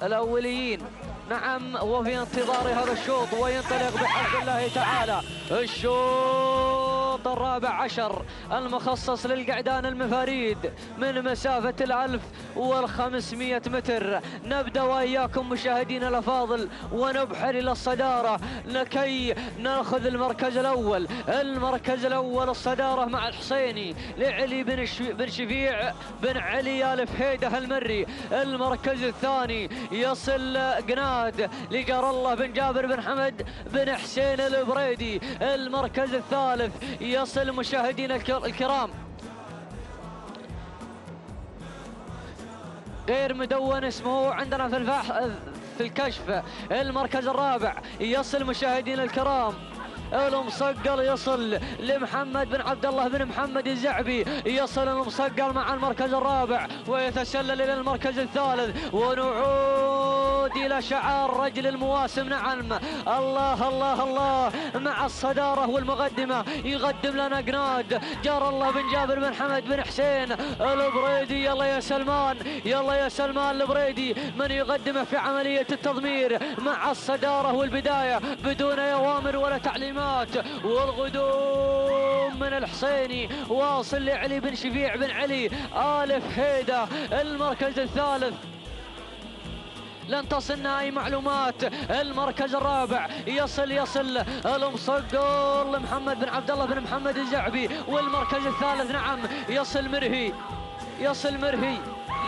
الأوليين نعم، وفي انتظار هذا الشوط وينطلق بحمد الله تعالى الشوط الرابع عشر المخصص للقعدان المفاريد من مسافة 1500 متر. نبدأ وإياكم مشاهدينا الأفاضل ونبحر إلى الصدارة لكي نأخذ المركز الأول. المركز الأول الصدارة مع الحصيني لعلي بن شفيع بن علي آل فهيده المري. المركز الثاني يصل قناد لجار الله بن جابر بن حمد بن حسين البريدي. المركز الثالث يصل مشاهدينا الكرام غير مدون اسمه عندنا في الكشف. المركز الرابع يصل مشاهدينا الكرام المصقل، يصل لمحمد بن عبد الله بن محمد الزعبي. يصل المصقل مع المركز الرابع ويتسلل الى المركز الثالث. ونعود نعود إلى شعار رجل المواسم. نعم، الله الله الله، مع الصدارة والمقدمة يقدم لنا قناد جار الله بن جابر بن حمد بن حسين البريدي. يلا يا سلمان، يلا يا سلمان البريدي من يقدمه في عملية التضمير مع الصدارة والبداية بدون أوامر ولا تعليمات. والغدوم من الحسيني واصل لعلي بن شفيع بن علي آل فهيدة المركز الثالث. لن تصلنا أي معلومات. المركز الرابع يصل المصقل محمد بن عبد الله بن محمد الزعبي. والمركز الثالث نعم يصل مرهي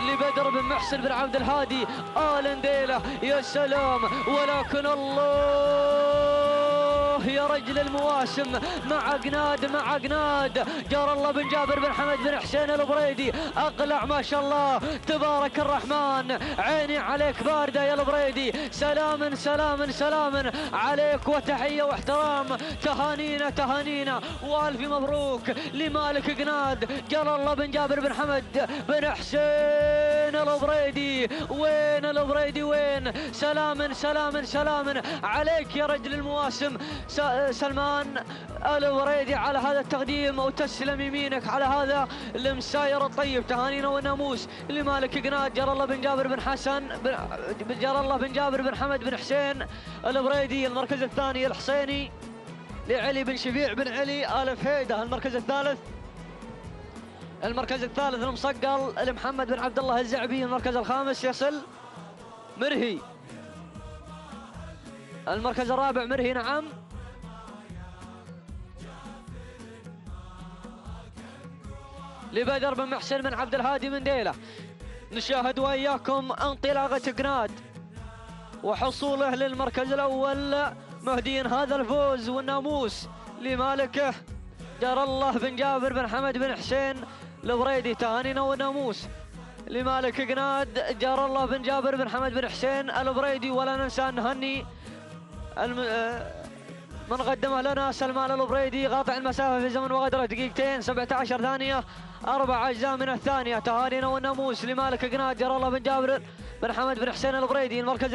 لبدر بن محسن بن عبد الهادي آل نديلة. يا سلام، ولكن الله يا رجل المواسم مع قناد جار الله بن جابر بن حمد بن حسين البريدي. أقلع ما شاء الله تبارك الرحمن، عيني عليك باردة يا البريدي. سلام سلام سلام عليك وتحية واحترام. تهانينا والف مبروك لمالك قناد جار الله بن جابر بن حمد بن حسين البريدي. وين البريدي وين؟ سلام عليك يا رجل المواسم سلمان البريدي على هذا التقديم، وتسلم يمينك على هذا المساير الطيب. تهانينا والناموس لمالك قناد جار الله بن جابر بن حسن جار الله بن جابر بن حمد بن حسين البريدي. المركز الثاني الحسيني لعلي بن شفيع بن علي آل فهيدة. المركز الثالث المصقل لمحمد بن عبد الله الزعبي. المركز الخامس يصل مرهي. المركز الرابع مرهي نعم لبدر بن محسن بن عبد الهادي من ديلة. نشاهد وإياكم انطلاقة قناد وحصوله للمركز الأول مهديا هذا الفوز والناموس لمالكه جار الله بن جابر بن حمد بن حسين البريدي. تهانينا والناموس لمالك قناد جار الله بن جابر بن حمد بن حسين البريدي. ولا ننسى أن نهني من قدمه لنا سلمان البريدي قاطع المسافة في زمن وغدرة 2 17 ثانية 4 أجزاء من الثانية. تهانينا والناموس لمالك قناد جار الله بن جابر بن حمد بن حسين البريدي. المركز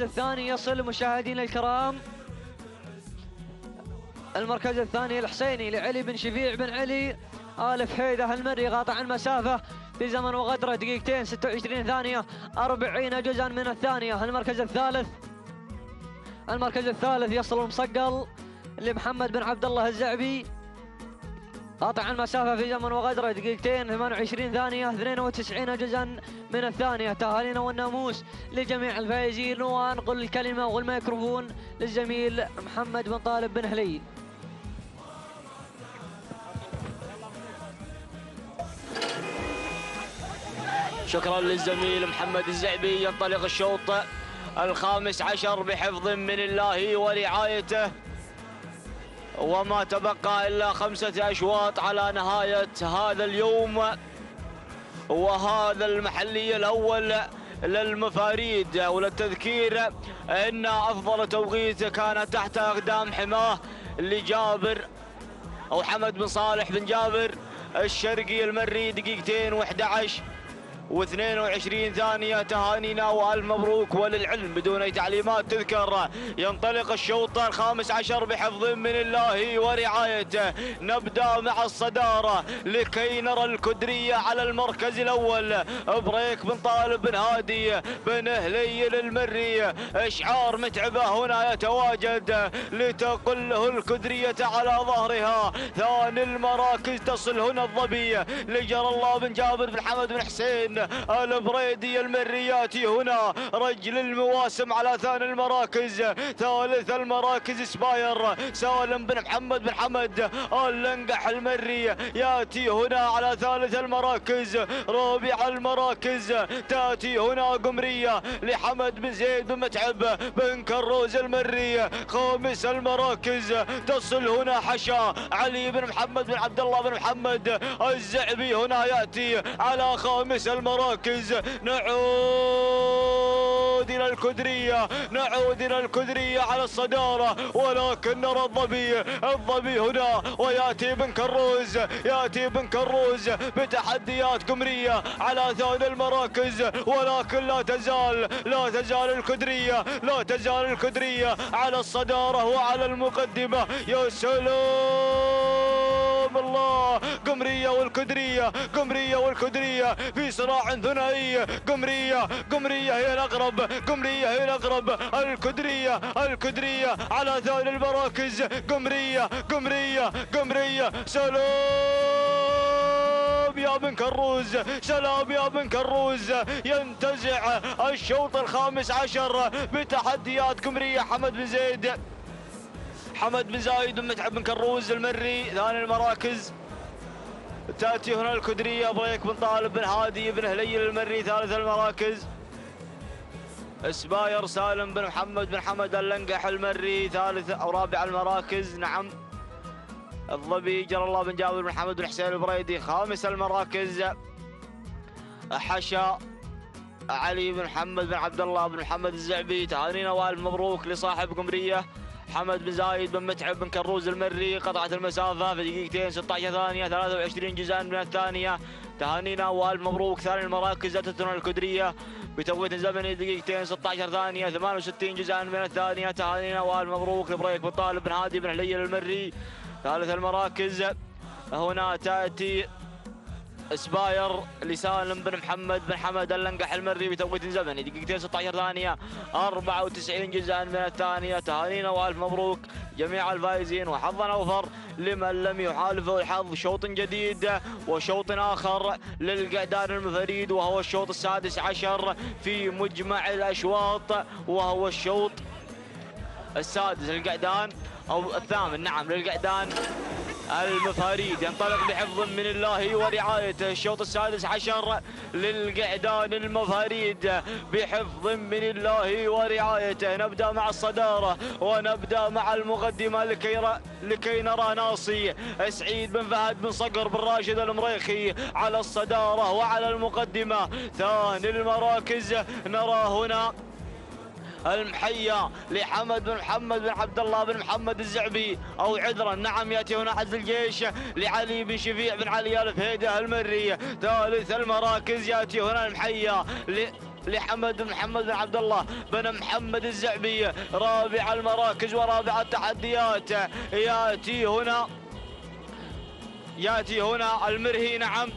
الثاني يصل مشاهدينا الكرام. المركز الثاني الحسيني لعلي بن شفيع بن علي آل فهيدة المري قاطع المسافة في زمن وغدرة 2 26 ثانية 40 جزءا من الثانية. المركز الثالث يصل المصقل لمحمد بن عبد الله الزعبي قاطع المسافة في زمن وغدرة 2 28 ثانية 92 جزءا من الثانية. تهانينا والناموس لجميع الفائزين. وانقل الكلمة والميكروفون للزميل محمد بن طالب بن هليل. شكرا للزميل محمد الزعبي. ينطلق الشوط الخامس عشر بحفظ من الله ورعايته، وما تبقى إلا 5 أشواط على نهاية هذا اليوم. وهذا المحلي الأول للمفاريد. وللتذكير أن أفضل توقيت كان تحت أقدام حماه لجابر أو حمد بن صالح بن جابر الشرقي المري 2 و11 و22 ثانية. تهانينا والف مبروك. وللعلم بدون اي تعليمات تذكر ينطلق الشوط الخامس عشر بحفظ من الله ورعايته. نبدأ مع الصدارة لكي نرى الكدرية على المركز الأول. بريك بن طالب بن هادي بن هليل المري. إشعار متعبة هنا يتواجد لتقله الكدرية على ظهرها. ثاني المراكز تصل هنا الظبي لجر الله بن جابر بن حمد بن حسين البريدي المرياتي. هنا رجل المواسم على ثاني المراكز. ثالث المراكز سباير سالم بن محمد بن حمد اللنقح المري ياتي هنا على ثالث المراكز. رابع المراكز تاتي هنا قمرية لحمد بن زيد بن متعب بن كروز المري. خامس المراكز تصل هنا حشا علي بن محمد بن عبد الله بن محمد الزعبي. هنا ياتي على خامس المراكز المراكز. نعود إلى الكدرية، نعود إلى الكدرية على الصدارة، ولكن نرى الظبي هنا، ويأتي بن كروز، يأتي بن كروز بتحديات قمرية على ثاني المراكز، ولكن لا تزال الكدرية، لا تزال الكدرية على الصدارة وعلى المقدمة. يا سلام الله، قمرية والكدرية، قمرية والكدرية في صراع ثنائي. قمرية هي الأقرب، قمرية هي الأقرب، الكدرية على ثاني المراكز. قمرية سلام يا بن كروز، سلام يا بن كروز. ينتزع الشوط الخامس عشر بتحديات قمرية. حمد بن زايد بن متعب بن كروز المري ثاني المراكز. تأتي هنا الكدرية، بريك بن طالب بن هادي بن هليل المري ثالث المراكز. سباير سالم بن محمد بن حمد اللنقح المري ثالث أو رابع المراكز. نعم الظبي جرى الله بن جابر بن حمد بن حسين البريدي خامس المراكز. حشا علي بن محمد بن عبد الله بن محمد الزعبي. تهانينا والف مبروك لصاحب قمرية حمد بن زايد بن متعب بن كروز المري. قطعت المسافة في دقيقتين 16 ثانية 23 جزءا من الثانية. تهانينا والف مبروك. ثاني المراكز أتتنا الكدرية بتوقيت زمني دقيقتين 16 ثانية 68 جزءا من الثانية. تهانينا والف مبروك لبريك بن طالب بن هادي بن هليل المري ثالث المراكز. هنا تأتي سباير لسالم بن محمد بن حمد اللنقح المري بتوقيت زمني دقيقتين 16 ثانية 94 جزءا من الثانية. تهانينا والف مبروك جميع الفائزين، وحظا أوفر لمن لم يحالفه الحظ. شوط جديد وشوط آخر للقعدان المفريد، وهو الشوط السادس عشر في مجمع الأشواط، وهو الشوط السادس للقعدان أو الثامن نعم للقعدان المفاريد. ينطلق بحفظ من الله ورعايته. الشوط السادس عشر للقعدان المفاريد بحفظ من الله ورعايته. نبدأ مع الصدارة ونبدأ مع المقدمة لكي نرى ناصي سعيد بن فهد بن صقر بن راشد المريخي على الصدارة وعلى المقدمة. ثاني المراكز نرى هنا المحية لحمد بن محمد بن عبد الله بن محمد الزعبي أو عذرا نعم. يأتي هنا عز الجيش لعلي بن شفيع بن علي الفهيدة المري. ثالث المراكز يأتي هنا المحية لحمد بن محمد بن عبد الله بن محمد الزعبي. رابع المراكز ورابع التحديات يأتي هنا المرهي نعم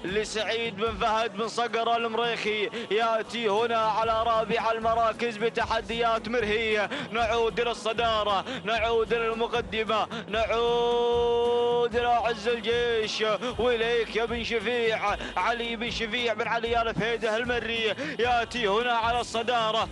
لسعيد بن فهد بن صقر المريخي. يأتي هنا على رابع المراكز بتحديات مرهية. نعود إلى الصدارة، نعود إلى المقدمة، نعود إلى عز الجيش وإليك يا بن شفيع. علي بن شفيع بن علي الفهيدة المري يأتي هنا على الصدارة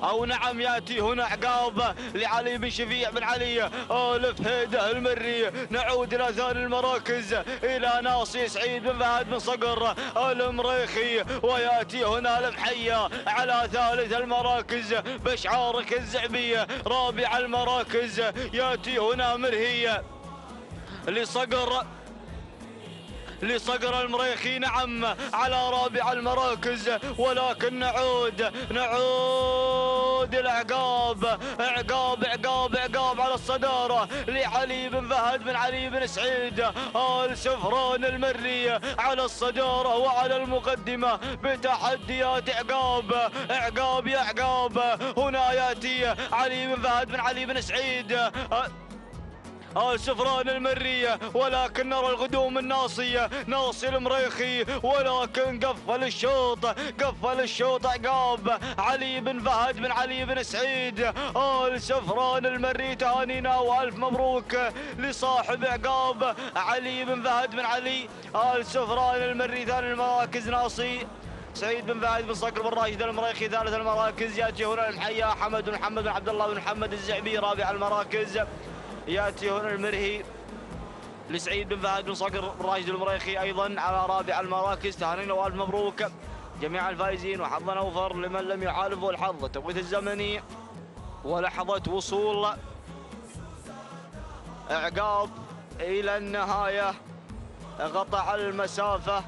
أو نعم يأتي هنا عقاب لعلي بن شفيع بن علي الفهيدة المري. نعود إلى ثاني المراكز إلى ناصي سعيد بن فهد بن صقر المريخي. ويأتي هنا المحية على ثالث المراكز بشعارك الزعبية. رابع المراكز يأتي هنا مرهية لصقر المريخي نعم على رابع المراكز. ولكن نعود العقاب على الصدارة لعلي بن فهد بن علي بن سعيد آل سفران المري على الصدارة وعلى المقدمة بتحديات عقاب يا عقاب. هنا يأتي علي بن فهد بن علي بن سعيد سفران المرية، ولكن نرى القدوم الناصية ناصي المريخي. ولكن قفل الشوط عقاب علي بن فهد بن علي بن سعيد سفران المري. تهانينا والف مبروك لصاحب عقاب علي بن فهد بن علي سفران المري. ثاني المراكز ناصي سعيد بن فهد بن صقر بن راشد المريخي. ثالث المراكز ياتي هنا المحيا حمد بن محمد بن عبد الله بن محمد الزعبي. رابع المراكز ياتي هنا المرهي لسعيد بن فهد بن صقر بن راشد المريخي ايضا على رابع المراكز. تهانينا والف مبروك جميع الفائزين، وحظا اوفر لمن لم يحالفه الحظ. التوقيت الزمني ولحظة وصول عقاب إلى النهاية، قطع المسافة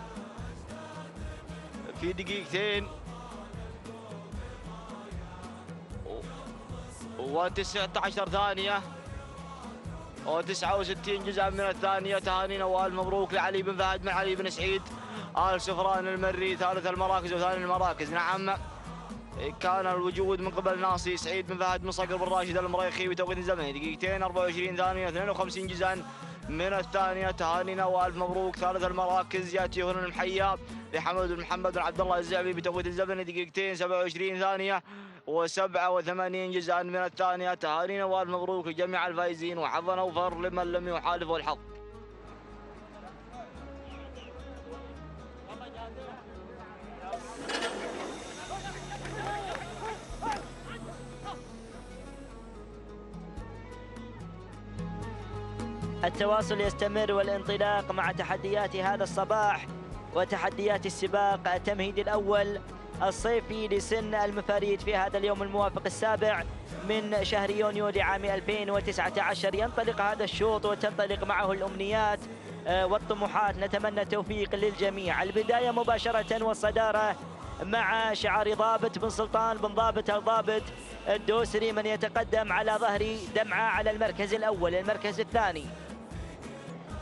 في دقيقتين و19 ثانية و69 جزءا من الثانية. تهانينا والف مبروك لعلي بن فهد من علي بن سعيد آل سفران المري، ثالث المراكز وثاني المراكز. نعم، كان الوجود من قبل ناصي سعيد بن فهد من صقر بن راشد المريخي بتوقيت الزمني دقيقتين 24 ثانية 52 جزءا من الثانية. تهانينا والف مبروك. ثالث المراكز ياتي هنا المحيا لحمد بن محمد بن عبد الله الزعبي بتوقيت الزمني دقيقتين 27 ثانية و87 جزءا من الثانية. تهانينا والف مبروك لجميع الفائزين، وحظا اوفر لمن لم يحالفه الحظ. التواصل يستمر والانطلاق مع تحديات هذا الصباح وتحديات السباق التمهيدي الأول الصيفي لسن المفاريد في هذا اليوم الموافق 7 من شهر يونيو لعام 2019. ينطلق هذا الشوط وتنطلق معه الأمنيات والطموحات. نتمنى التوفيق للجميع. البداية مباشرة والصدارة مع شعار ضابط بن سلطان بن ضابط الضابط الدوسري من يتقدم على ظهر دمعة على المركز الأول. المركز الثاني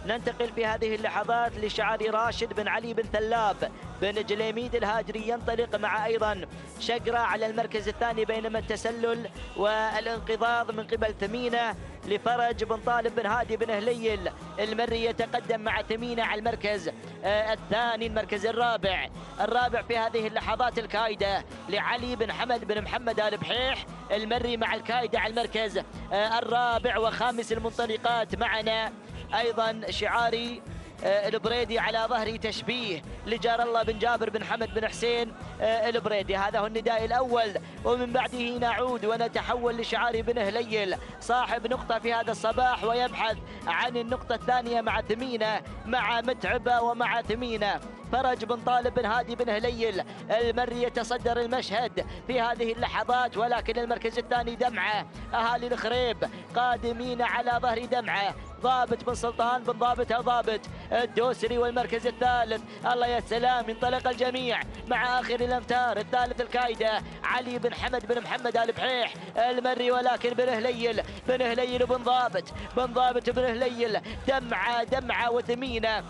ننتقل في هذه اللحظات لشعار راشد بن علي بن ثلاب بن جليميد الهاجري، ينطلق مع أيضا شقرة على المركز الثاني، بينما التسلل والانقضاض من قبل ثمينة لفرج بن طالب بن هادي بن هليل المري يتقدم مع ثمينة على المركز الثاني. المركز الرابع في هذه اللحظات الكايدة لعلي بن حمد بن محمد آل بحيح المري مع الكايدة على المركز الرابع. وخامس المنطلقات معنا أيضا شعاري البريدي على ظهري تشبيه لجار الله بن جابر بن حمد بن حسين البريدي. هذا هو النداء الأول، ومن بعده نعود ونتحول لشعار بن هليل صاحب نقطة في هذا الصباح، ويبحث عن النقطة الثانية مع ثمينة مع متعبة ومع ثمينة. فرج بن طالب بن هادي بن هليل المري يتصدر المشهد في هذه اللحظات، ولكن المركز الثاني دمعة أهالي الخريب قادمين على ظهر دمعة ضابط بن سلطان بن ضابط ضابط الدوسري. والمركز الثالث الله يا سلام، انطلق الجميع مع آخر الأمتار. الثالث الكايدة علي بن حمد بن محمد آل بحيح المري، ولكن بن هليل بن ضابط بن هليل دمعة وثمينة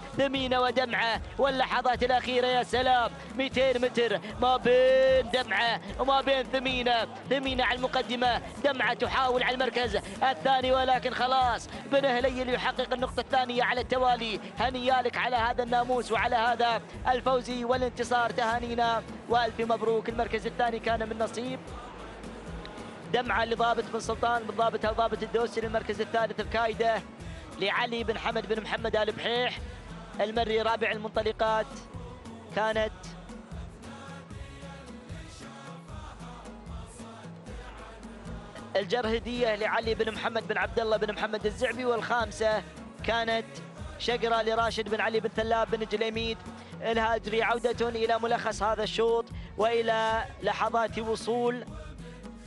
ودمعة. واللحظات الأخيرة يا سلام 200 متر ما بين دمعة وما بين ثمينة على المقدمة. دمعة تحاول على المركز الثاني، ولكن خلاص بن هليل يحقق النقطة الثانية على التوالي. هنيالك على هذا الناموس وعلى هذا الفوز والانتصار. تهانينا والف مبروك. المركز الثاني كان من نصيب دمعة لضابط بن سلطان بن ضابط الدوسري. المركز الثالث الكايدة لعلي بن حمد بن محمد آل بحيح المري. رابع المنطلقات كانت الجرهدية لعلي بن محمد بن عبد الله بن محمد الزعبي. والخامسة كانت شقرة لراشد بن علي بن ثلاب بن جليميد الهاجري. عودة إلى ملخص هذا الشوط وإلى لحظات وصول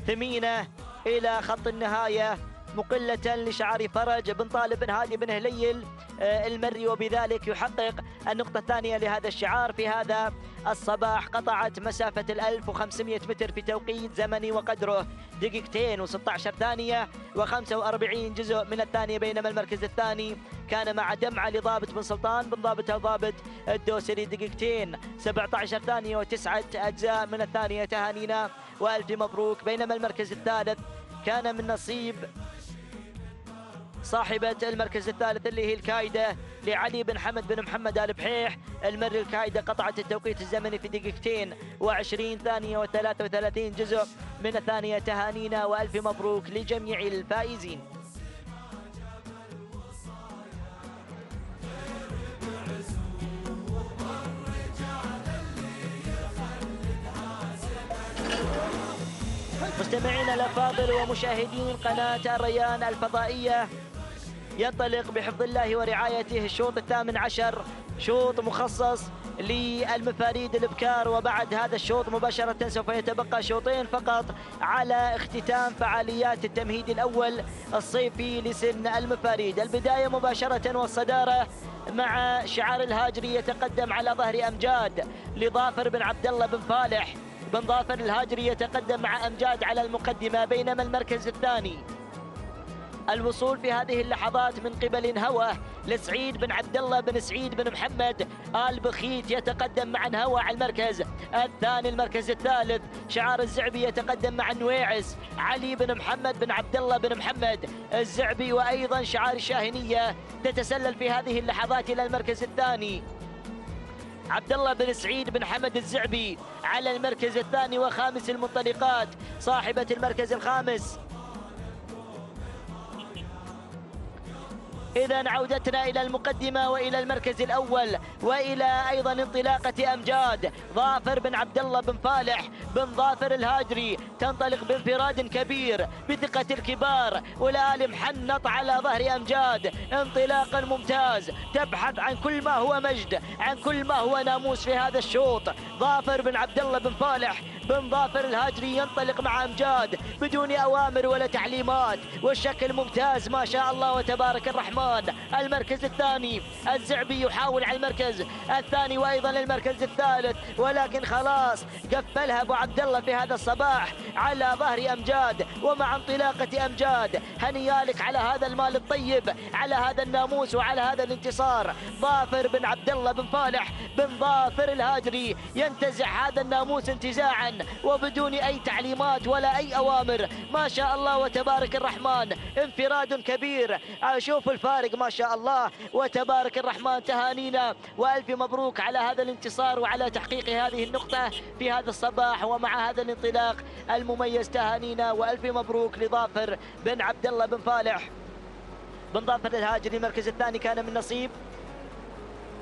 ثمينة إلى خط النهاية مقلة لشعار فرج بن طالب بن هادي بن هليل المري، وبذلك يحقق النقطة الثانية لهذا الشعار في هذا الصباح. قطعت مسافة 1500 متر في توقيت زمني وقدره دقيقتين و16 ثانية و45 جزء من الثانية، بينما المركز الثاني كان مع دمعة لضابط بن سلطان بن ضابط الدوسري دقيقتين 17 ثانية و9 أجزاء من الثانية. تهانينا والف مبروك. بينما المركز الثالث كان من نصيب صاحبة المركز الثالث اللي هي الكايدة لعلي بن حمد بن محمد آل بحيح المري. الكايدة قطعت التوقيت الزمني في دقيقتين و20 ثانية و33 جزء من الثانية. تهانينا والف مبروك لجميع الفائزين. مستمعينا الأفاضل ومشاهدين قناة الريان الفضائية، ينطلق بحفظ الله ورعايته الشوط 18، شوط مخصص للمفاريد الابكار، وبعد هذا الشوط مباشرة سوف يتبقى شوطين فقط على اختتام فعاليات التمهيد الأول الصيفي لسن المفاريد. البداية مباشرة والصدارة مع شعار الهاجري يتقدم على ظهر أمجاد لظافر بن عبد الله بن فالح. بن ظافر الهاجري يتقدم مع أمجاد على المقدمة، بينما المركز الثاني الوصول في هذه اللحظات من قبل نهوى لسعيد بن عبد الله بن سعيد بن محمد آل بخيت يتقدم مع نهوى على المركز الثاني. المركز الثالث شعار الزعبي يتقدم مع نويعس علي بن محمد بن عبد الله بن محمد الزعبي، وأيضا شعار الشاهنية تتسلل في هذه اللحظات إلى المركز الثاني عبد الله بن سعيد بن حمد الزعبي على المركز الثاني. وخامس المنطلقات صاحبة المركز الخامس. إذا عودتنا إلى المقدمة وإلى المركز الأول وإلى أيضا انطلاقة أمجاد. ظافر بن عبد الله بن فالح بن ظافر الهاجري تنطلق بانفراد كبير بثقة الكبار، والآل محنط على ظهر أمجاد. انطلاقا ممتاز، تبحث عن كل ما هو مجد، عن كل ما هو ناموس في هذا الشوط. ظافر بن عبد الله بن فالح بن ظافر الهاجري ينطلق مع أمجاد بدون أوامر ولا تعليمات، والشكل ممتاز ما شاء الله وتبارك الرحمن. المركز الثاني الزعبي يحاول على المركز الثاني وأيضا المركز الثالث، ولكن خلاص قفلها أبو عبد الله في هذا الصباح على ظهر أمجاد. ومع انطلاقة أمجاد هنيالك على هذا المال الطيب، على هذا الناموس وعلى هذا الانتصار. ظافر بن عبد الله بن فالح بن ظافر الهاجري ينتزع هذا الناموس انتزاعا وبدون أي تعليمات ولا أي أوامر. ما شاء الله وتبارك الرحمن، انفراد كبير. شوفوا الفارق ما شاء الله وتبارك الرحمن. تهانينا وألف مبروك على هذا الانتصار وعلى تحقيق هذه النقطة في هذا الصباح ومع هذا الانطلاق المميز. تهانينا وألف مبروك لظافر بن عبد الله بن فالح بن ظافر الهاجري. المركز الثاني كان من نصيب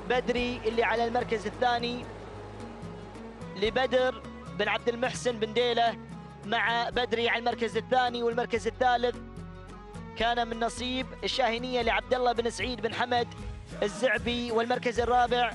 بدري اللي على المركز الثاني لبدر بن عبد المحسن بن ديلة مع بدري على المركز الثاني. والمركز الثالث كان من نصيب الشاهنية لعبد الله بن سعيد بن حمد الزعبي. والمركز الرابع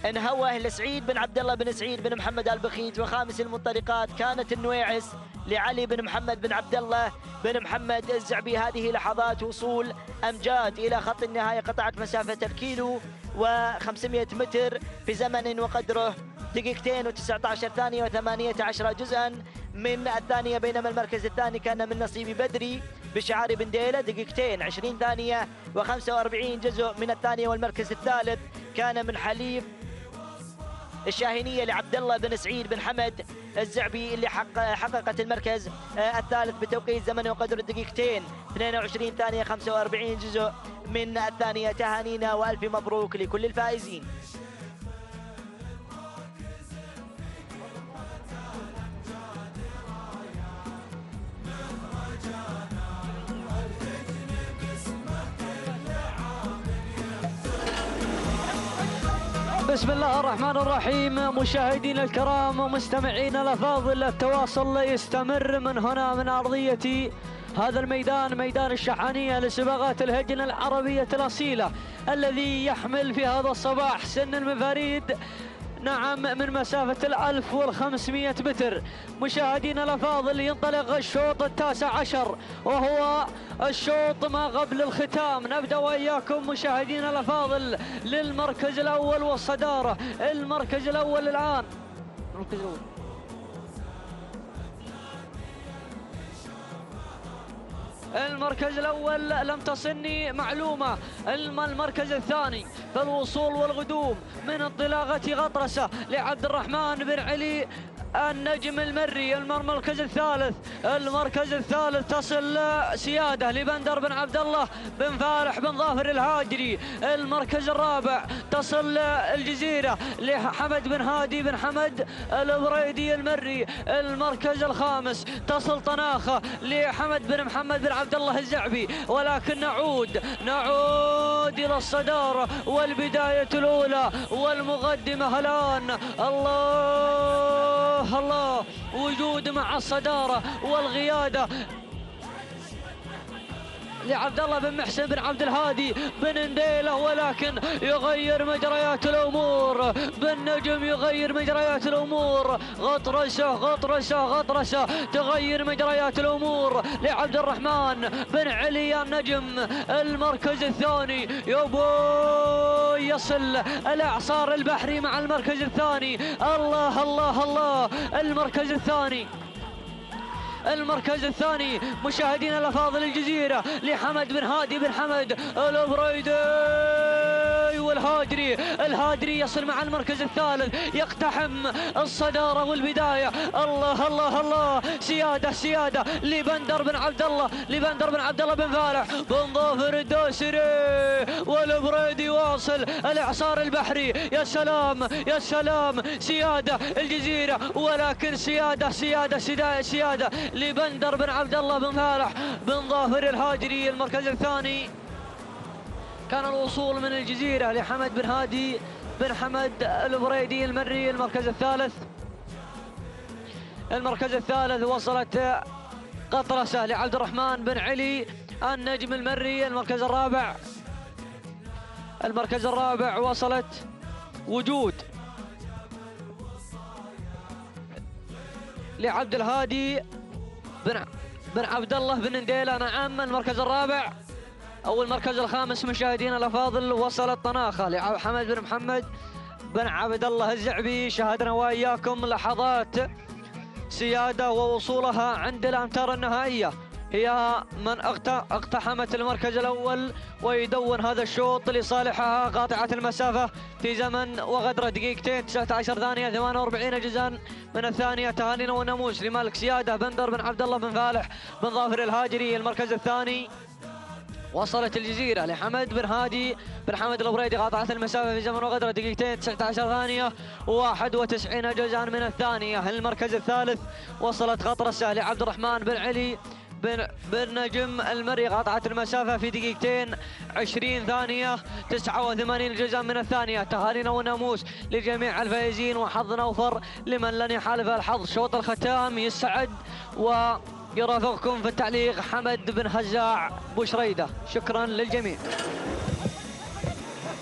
انهوه لسعيد بن عبد الله بن سعيد بن محمد آل بخيت. وخامس المنطلقات كانت النويعس لعلي بن محمد بن عبد الله بن محمد الزعبي. هذه لحظات وصول أمجاد إلى خط النهاية، قطعت مسافة الكيلو و500 متر في زمن وقدره 2 و19 ثانية و18 جزءا من الثانية. بينما المركز الثاني كان من نصيب بدري بشعار بن ديلة 2 20 ثانية و45 جزء من الثانية. والمركز الثالث كان من حليف الشاهنية لعبد الله بن سعيد بن حمد الزعبي اللي حققت المركز الثالث بتوقيت زمن وقدر 2 22 ثانية 45 جزء من الثانية. تهانينا وألف مبروك لكل الفائزين. بسم الله الرحمن الرحيم. مشاهدينا الكرام ومستمعينا الافاضل، التواصل يستمر من هنا من ارضيه هذا الميدان، ميدان الشحانية لسباقات الهجنة العربية الأصيلة الذي يحمل في هذا الصباح سن المفاريد، نعم، من مسافة 1500 متر. مشاهدينا الأفاضل، ينطلق الشوط 19 وهو الشوط ما قبل الختام. نبدأ وإياكم مشاهدينا الأفاضل للمركز الأول والصدارة. المركز الأول الآن، المركز الأول المركز الأول لم تصلني معلومة. المركز الثاني فالوصول والغدوم من انطلاقة غطرسة لعبد الرحمن بن علي النجم المري. المركز الثالث تصل سيادة لبندر بن عبد الله بن فالح بن ظافر الهاجري. المركز الرابع تصل الجزيرة لحمد بن هادي بن حمد البريدي المري. المركز الخامس تصل طناخة لحمد بن محمد بن عبد الله الزعبي. ولكن نعود إلى الصدارة والبداية الأولى والمقدمة الآن. الله وجود مع الصدارة والقيادة لعبد الله بن محسن بن عبد الهادي بن نديله، ولكن يغير مجريات الامور. بن نجم يغير مجريات الامور. غطرسه تغير مجريات الامور لعبد الرحمن بن علي النجم. المركز الثاني يبو يصل الاعصار البحري مع المركز الثاني. الله الله الله، المركز الثاني مشاهدينا الافاضل الجزيره لحمد بن هادي بن حمد البريدي، والهادري يصل مع المركز الثالث، يقتحم الصداره والبدايه. الله الله الله، سياده لبندر بن عبد الله بن فالح بن ظافر الدوسري، والبريدي واصل الاعصار البحري. يا سلام سياده الجزيره، ولكن سياده لبندر بن عبد الله بن فالح بن ظافر الهاجري. المركز الثاني كان الوصول من الجزيرة لحمد بن هادي بن حمد البريدي المري. المركز الثالث وصلت قطرسة لعبد الرحمن بن علي النجم المري. المركز الرابع وصلت وجود لعبد الهادي بن عبد الله بن نديلة. نعم، المركز الرابع أو المركز الخامس مشاهدينا الأفاضل وصلت طناخة لحمد بن محمد بن عبد الله الزعبي. شاهدنا وإياكم لحظات سيادة ووصولها عند الأمتار النهائية. هي من اقتحمت المركز الأول، ويدون هذا الشوط لصالحها قاطعة المسافة في زمن وغدرة دقيقتين 19 ثانية 48 جزءا من الثانية. تهانينا والناموس لمالك سيادة بندر بن عبد الله بن فالح بن ظافر الهاجري. المركز الثاني وصلت الجزيرة لحمد بن هادي بن حمد البريدي قاطعة المسافة في زمن وغدرة دقيقتين 19 ثانية 91 جزءا من الثانية. المركز الثالث وصلت غطرسة لعبد الرحمن بن علي بن نجم المري قاطعة المسافة في دقيقتين 20 ثانية 89 جزءا من الثانية. تهانينا والناموس لجميع الفائزين، وحظ أوفر لمن لن يحالف الحظ. شوط الختام يسعد ويرافقكم في التعليق حمد بن هزاع بوشريدة. شكرا للجميع.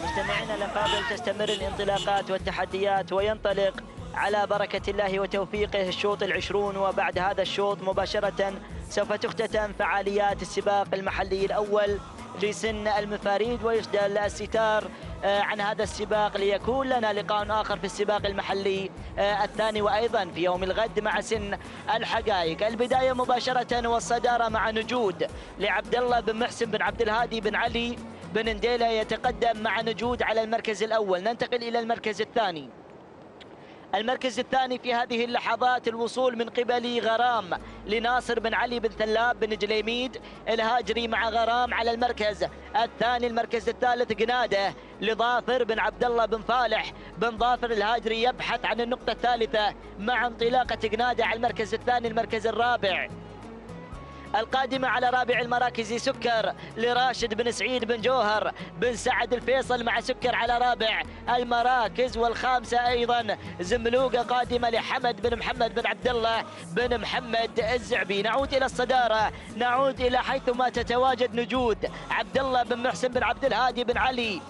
مستمعينا الأفاضل، تستمر الانطلاقات والتحديات، وينطلق على بركة الله وتوفيقه الشوط العشرون. وبعد هذا الشوط مباشرة سوف تختتم فعاليات السباق المحلي الأول لسن المفاريد، ويسدل الستار عن هذا السباق ليكون لنا لقاء آخر في السباق المحلي الثاني، وأيضا في يوم الغد مع سن الحقائق. البداية مباشرة والصدارة مع نجود لعبد الله بن محسن بن عبد الهادي بن علي بن نديلة، يتقدم مع نجود على المركز الأول. ننتقل إلى المركز الثاني. المركز الثاني في هذه اللحظات الوصول من قبل غرام لناصر بن علي بن ثلاب بن جليميد الهاجري مع غرام على المركز الثاني. المركز الثالث قناده لظافر بن عبد الله بن فالح بن ظافر الهاجري، يبحث عن النقطة الثالثة مع انطلاقة قناده على المركز الثاني. المركز الرابع القادمة على رابع المراكز سكر لراشد بن سعيد بن جوهر بن سعد الفيصل مع سكر على رابع المراكز. والخامسة أيضا زملوقة قادمة لحمد بن محمد بن عبد الله بن محمد الزعبي. نعود إلى الصدارة، نعود إلى حيثما تتواجد نجود عبد الله بن محسن بن عبد الهادي بن علي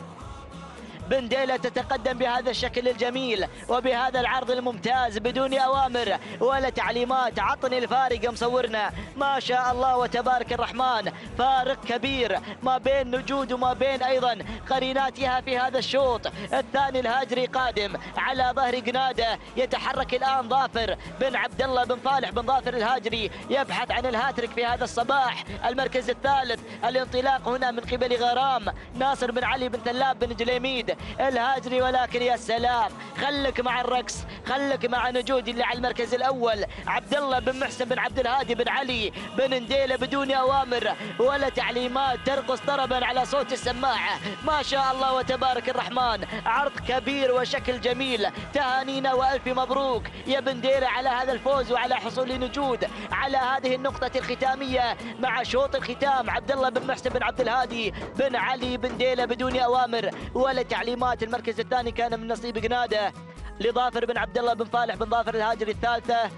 بن ديلة، تتقدم بهذا الشكل الجميل وبهذا العرض الممتاز بدون أوامر ولا تعليمات. عطني الفارق مصورنا، ما شاء الله وتبارك الرحمن، فارق كبير ما بين نجود وما بين أيضا قريناتها في هذا الشوط الثاني. الهاجري قادم على ظهر قناده، يتحرك الآن ظافر بن عبد الله بن فالح بن ظافر الهاجري، يبحث عن الهاتريك في هذا الصباح. المركز الثالث الانطلاق هنا من قبل غرام ناصر بن علي بن ثلاب بن جليميد الهاجري، ولكن يا سلام، خلك مع الرقص، خلك مع نجود اللي على المركز الأول عبد الله بن محسن بن عبد الهادي بن علي بن نديلة بدون أوامر ولا تعليمات، ترقص طربا على صوت السماعة. ما شاء الله وتبارك الرحمن، عرض كبير وشكل جميل. تهانينا وألف مبروك يا بن نديلة على هذا الفوز وعلى حصول نجود على هذه النقطة الختامية مع شوط الختام. عبد الله بن محسن بن عبد الهادي بن علي بن نديلة بدون أوامر ولا تعليمات. المركز الثاني كان من نصيب قناده لظافر بن عبد الله بن فالح بن ظافر الهاجري. الثالثة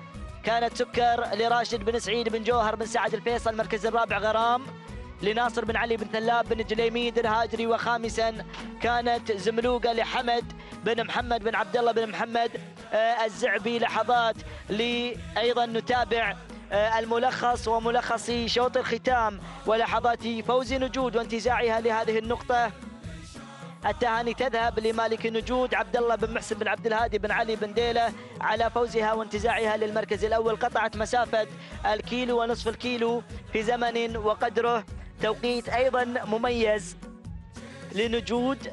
كانت سكر لراشد بن سعيد بن جوهر بن سعد الفيصل. المركز الرابع غرام لناصر بن علي بن ثلاب بن جليميد الهاجري، وخامسا كانت زملوقة لحمد بن محمد بن عبد الله بن محمد الزعبي. لحظات أيضا نتابع الملخص وملخص شوط الختام ولحظات فوز نجود وانتزاعها لهذه النقطة. التهاني تذهب لمالك النجود عبد الله بن محسن بن عبد الهادي بن علي بن ديلة على فوزها وانتزاعها للمركز الأول. قطعت مسافة الكيلو ونصف الكيلو في زمن وقدره، توقيت أيضا مميز لنجود.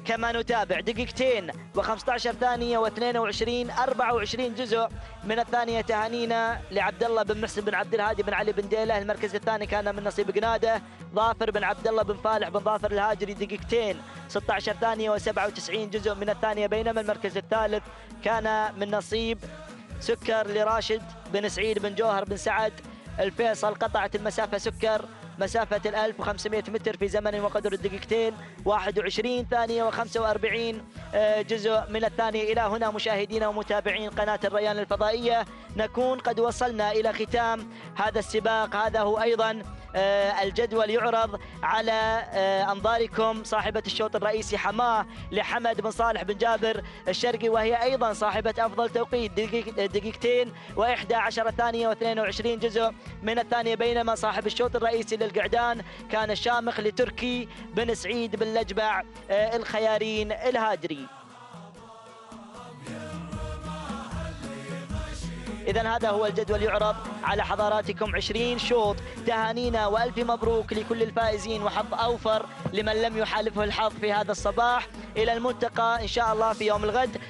كما نتابع دقيقتين و15 ثانية و22 24 جزء من الثانية. تهانينا لعبد الله بن محسن بن عبد الهادي بن علي بن ديلة. المركز الثاني كان من نصيب قناده ظافر بن عبد الله بن فالح بن ظافر الهاجري، دقيقتين 16 ثانية و97 جزء من الثانية. بينما المركز الثالث كان من نصيب سكر لراشد بن سعيد بن جوهر بن سعد الفيصل. قطعت المسافة سكر مسافة 1500 متر في زمن وقدر الدقيقتين 21 ثانية و45 جزء من الثانية. إلى هنا مشاهدينا ومتابعين قناة الريان الفضائية نكون قد وصلنا إلى ختام هذا السباق. هذا هو أيضا الجدول يعرض على أنظاركم. صاحبة الشوط الرئيسي حماه لحمد بن صالح بن جابر الشرقي، وهي أيضا صاحبة أفضل توقيت دقيقتين و11 ثانية و22 جزء من الثانية. بينما صاحب الشوط الرئيسي للقعدان كان الشامخ لتركي بن سعيد بن لجبع الخيارين الهاجري. إذن هذا هو الجدول يعرض على حضراتكم. 20 شوط. تهانينا وألف مبروك لكل الفائزين، وحظ أوفر لمن لم يحالفه الحظ في هذا الصباح. إلى الملتقى إن شاء الله في يوم الغد.